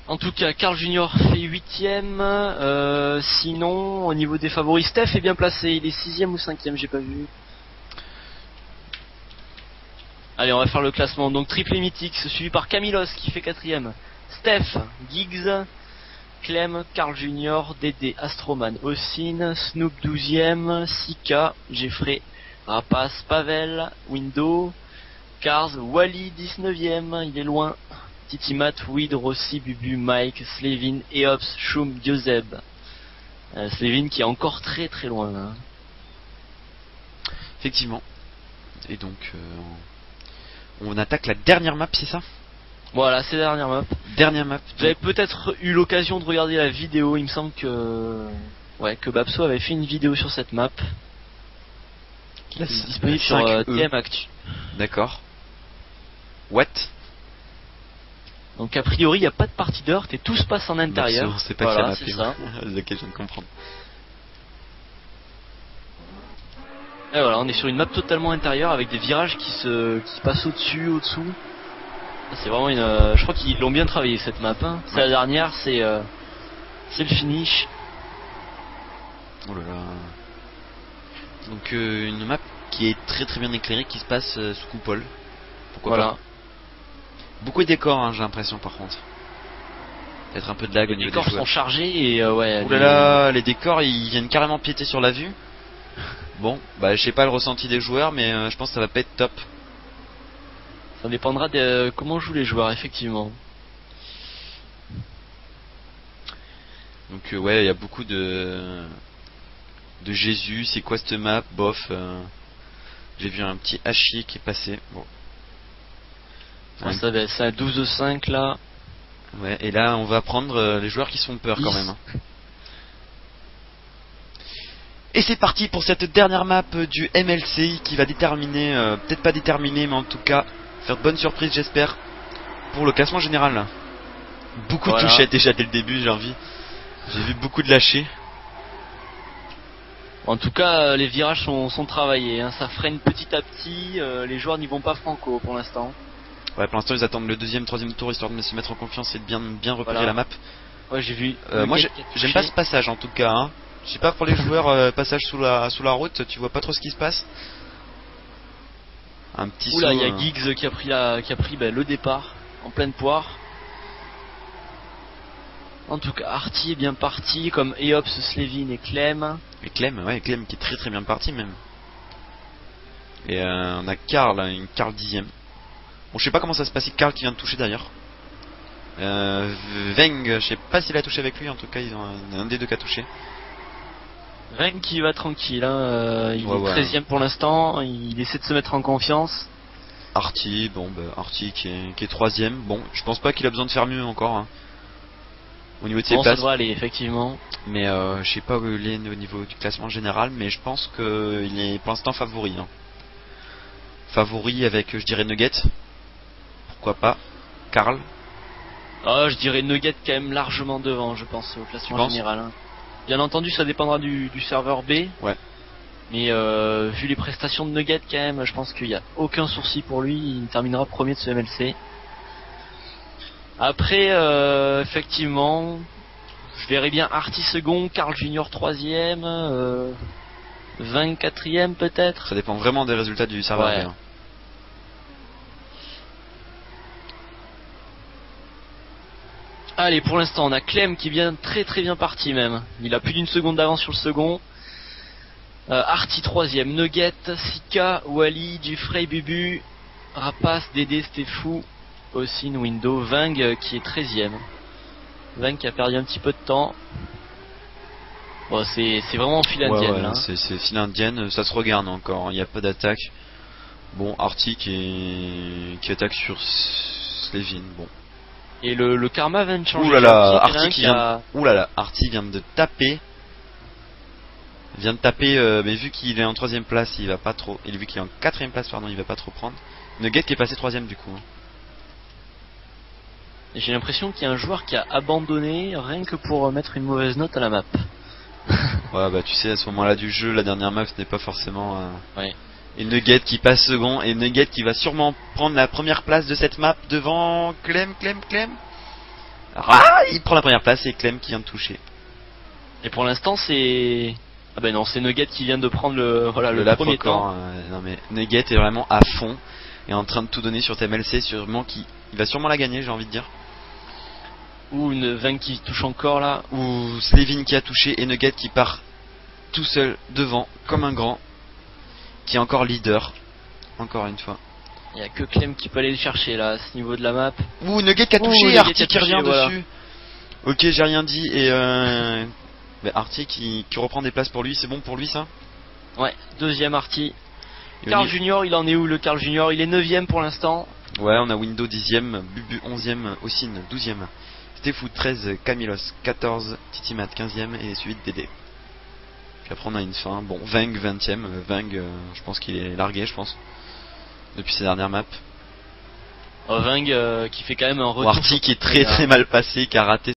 En tout cas, Carl Junior fait 8ème. Sinon, au niveau des favoris, Steph est bien placé. Il est 6ème ou 5ème, j'ai pas vu. Allez, on va faire le classement. Donc, triplé mythique, suivi par Camilos qui fait 4ème. Steph, Giggs, Clem, Carl Junior, Dédé, Astroman, Ossine, Snoop 12ème, Sika, Jeffrey, Rapace, Pavel, Window, Cars, Wally 19ème, il est loin. Titimat, Weed, Rossi, Bubu, Mike, Slevin, Eops, Shum, Diozeb. Slevin qui est encore très très loin là. Effectivement. Et donc on attaque la dernière map, c'est ça? Voilà, c'est la dernière map. Dernière map. Vous avez peut-être eu l'occasion de regarder la vidéo, il me semble que Babso avait fait une vidéo sur cette map. Qui est disponible sur TM Actu. D'accord. What? Donc a priori il n'y a pas de partie d'heure et tout se passe en intérieur. C'est pas voilà, c'est ça. Ok, je viens de comprendre. Et voilà, on est sur une map totalement intérieure avec des virages qui passent au-dessus, au-dessous. C'est vraiment une. Je crois qu'ils l'ont bien travaillé cette map. Hein. C'est la dernière, c'est le finish. Oh là là. Donc une map qui est très très bien éclairée, qui se passe sous coupole. Pourquoi pas. Beaucoup de décors, hein, j'ai l'impression par contre. Peut-être un peu de lag au niveau des joueurs. Les décors sont chargés et ouais. Ouh là là, les décors ils viennent carrément piéter sur la vue. Bon, bah je sais pas le ressenti des joueurs, mais je pense que ça va pas être top. Ça dépendra de comment jouent les joueurs, effectivement. Donc ouais, il y a beaucoup de Jésus. C'est quoi cette map? Bof. J'ai vu un petit hachier qui est passé. Bon. C'est à 12-5 là. Ouais, et là on va prendre les joueurs qui se font peur 10. Quand même. Hein. Et c'est parti pour cette dernière map du MLC qui va déterminer, peut-être pas déterminer, mais en tout cas faire de bonnes surprises, j'espère, pour le classement général. Beaucoup de touchettes déjà dès le début, j'ai vu beaucoup de lâchers. En tout cas, les virages sont travaillés, hein. Ça freine petit à petit, les joueurs n'y vont pas franco pour l'instant. Ouais, pour l'instant ils attendent le deuxième, troisième tour histoire de se mettre en confiance et de bien repérer la map. Ouais, j'ai vu. Moi j'aime pas ce passage en tout cas. Hein. Je sais pas pour les joueurs, passage sous la route, tu vois pas trop ce qui se passe. Un petit saut. Oula, il y a Giggs qui a pris le départ en pleine poire. En tout cas, Artie est bien parti, comme Eops, Slevin et Clem. Et Clem qui est très très bien parti même. Et on a Karl 10ème. Bon, je sais pas comment ça se passe, Karl qui vient de toucher d'ailleurs. Veng, je sais pas s'il a touché avec lui, en tout cas ils ont un des deux qui a touché. Veng qui va tranquille, hein. Il est 13ème pour l'instant, il essaie de se mettre en confiance. Artie, Artie qui est 3ème. Bon, je pense pas qu'il a besoin de faire mieux encore. Hein. au niveau de ses Bon, ça places. devrait aller, effectivement. Mais je sais pas où il est au niveau du classement général, mais je pense qu'il est pour l'instant favori. Hein. Favori avec, je dirais, Nugget. Pourquoi pas. Karl. Ah, je dirais Nugget quand même largement devant, je pense, au classement général. Hein. Bien entendu, ça dépendra du serveur B. Ouais. Mais vu les prestations de Nugget quand même, je pense qu'il n'y a aucun souci pour lui. Il terminera premier de ce MLC. Après, effectivement, je verrais bien Artie second, Carl Junior troisième, 24ème peut-être. Ça dépend vraiment des résultats du serveur Ouais. B. Hein. Allez, pour l'instant, on a Clem qui vient très très bien parti même. Il a plus d'une seconde d'avance sur le second. Artie troisième, Nugget, Sika, Wally, Jeffrey, Bubu, Rapace, Dédé, Stefou, Ossine, Window, Ving qui est 13ème. Ving qui a perdu un petit peu de temps. Bon, c'est vraiment file indienne. Ouais, là. c'est file indienne, ça se regarde encore, il n'y a pas d'attaque. Bon, Artie qui attaque sur Slevin, bon. Et le karma vient de changer. Ouh là là, Artie vient de taper. Mais vu qu'il est en troisième place, il va pas trop. Et vu qu'il est en quatrième place, pardon, il va pas trop prendre. Nugget qui est passé troisième du coup. Hein. J'ai l'impression qu'il y a un joueur qui a abandonné rien que pour mettre une mauvaise note à la map. Ouais, bah tu sais, à ce moment-là du jeu, la dernière map ce n'est pas forcément. Ouais. Et Nugget qui passe second, et Nugget qui va sûrement prendre la première place de cette map devant Clem. Ah, il prend la première place et Clem qui vient de toucher. Et pour l'instant, c'est. Ah ben non, c'est Nugget qui vient de prendre le lap premier record, temps. non mais Nugget est vraiment à fond et en train de tout donner sur TMLC, sûrement il va sûrement la gagner, j'ai envie de dire. Ou une Ving qui touche encore là. Ou Slevin qui a touché et Nugget qui part tout seul devant comme un grand, qui est encore leader, encore une fois. Il y a que Clem qui peut aller le chercher là à ce niveau de la map. Ouh, Nugget qui a touché, Nugget Artie qui a qui touché, revient voilà. dessus. Ok, j'ai rien dit et Artie qui reprend des places pour lui, c'est bon pour lui ça. Ouais, deuxième Artie. Et Carl Junior, il en est où le Carl Junior? Il est 9ème pour l'instant. Ouais, on a Window 10ème, Bubu 11ème, Ossine 12ème, Stefou 13, Camilos 14, Titimat 15ème et suivi de Dédé. Puis après on a une fin, bon, Ving 20ème, Ving je pense qu'il est largué je pense, depuis ses dernières maps. Ving qui fait quand même un retour. Artie qui est très très mal passé, qui a raté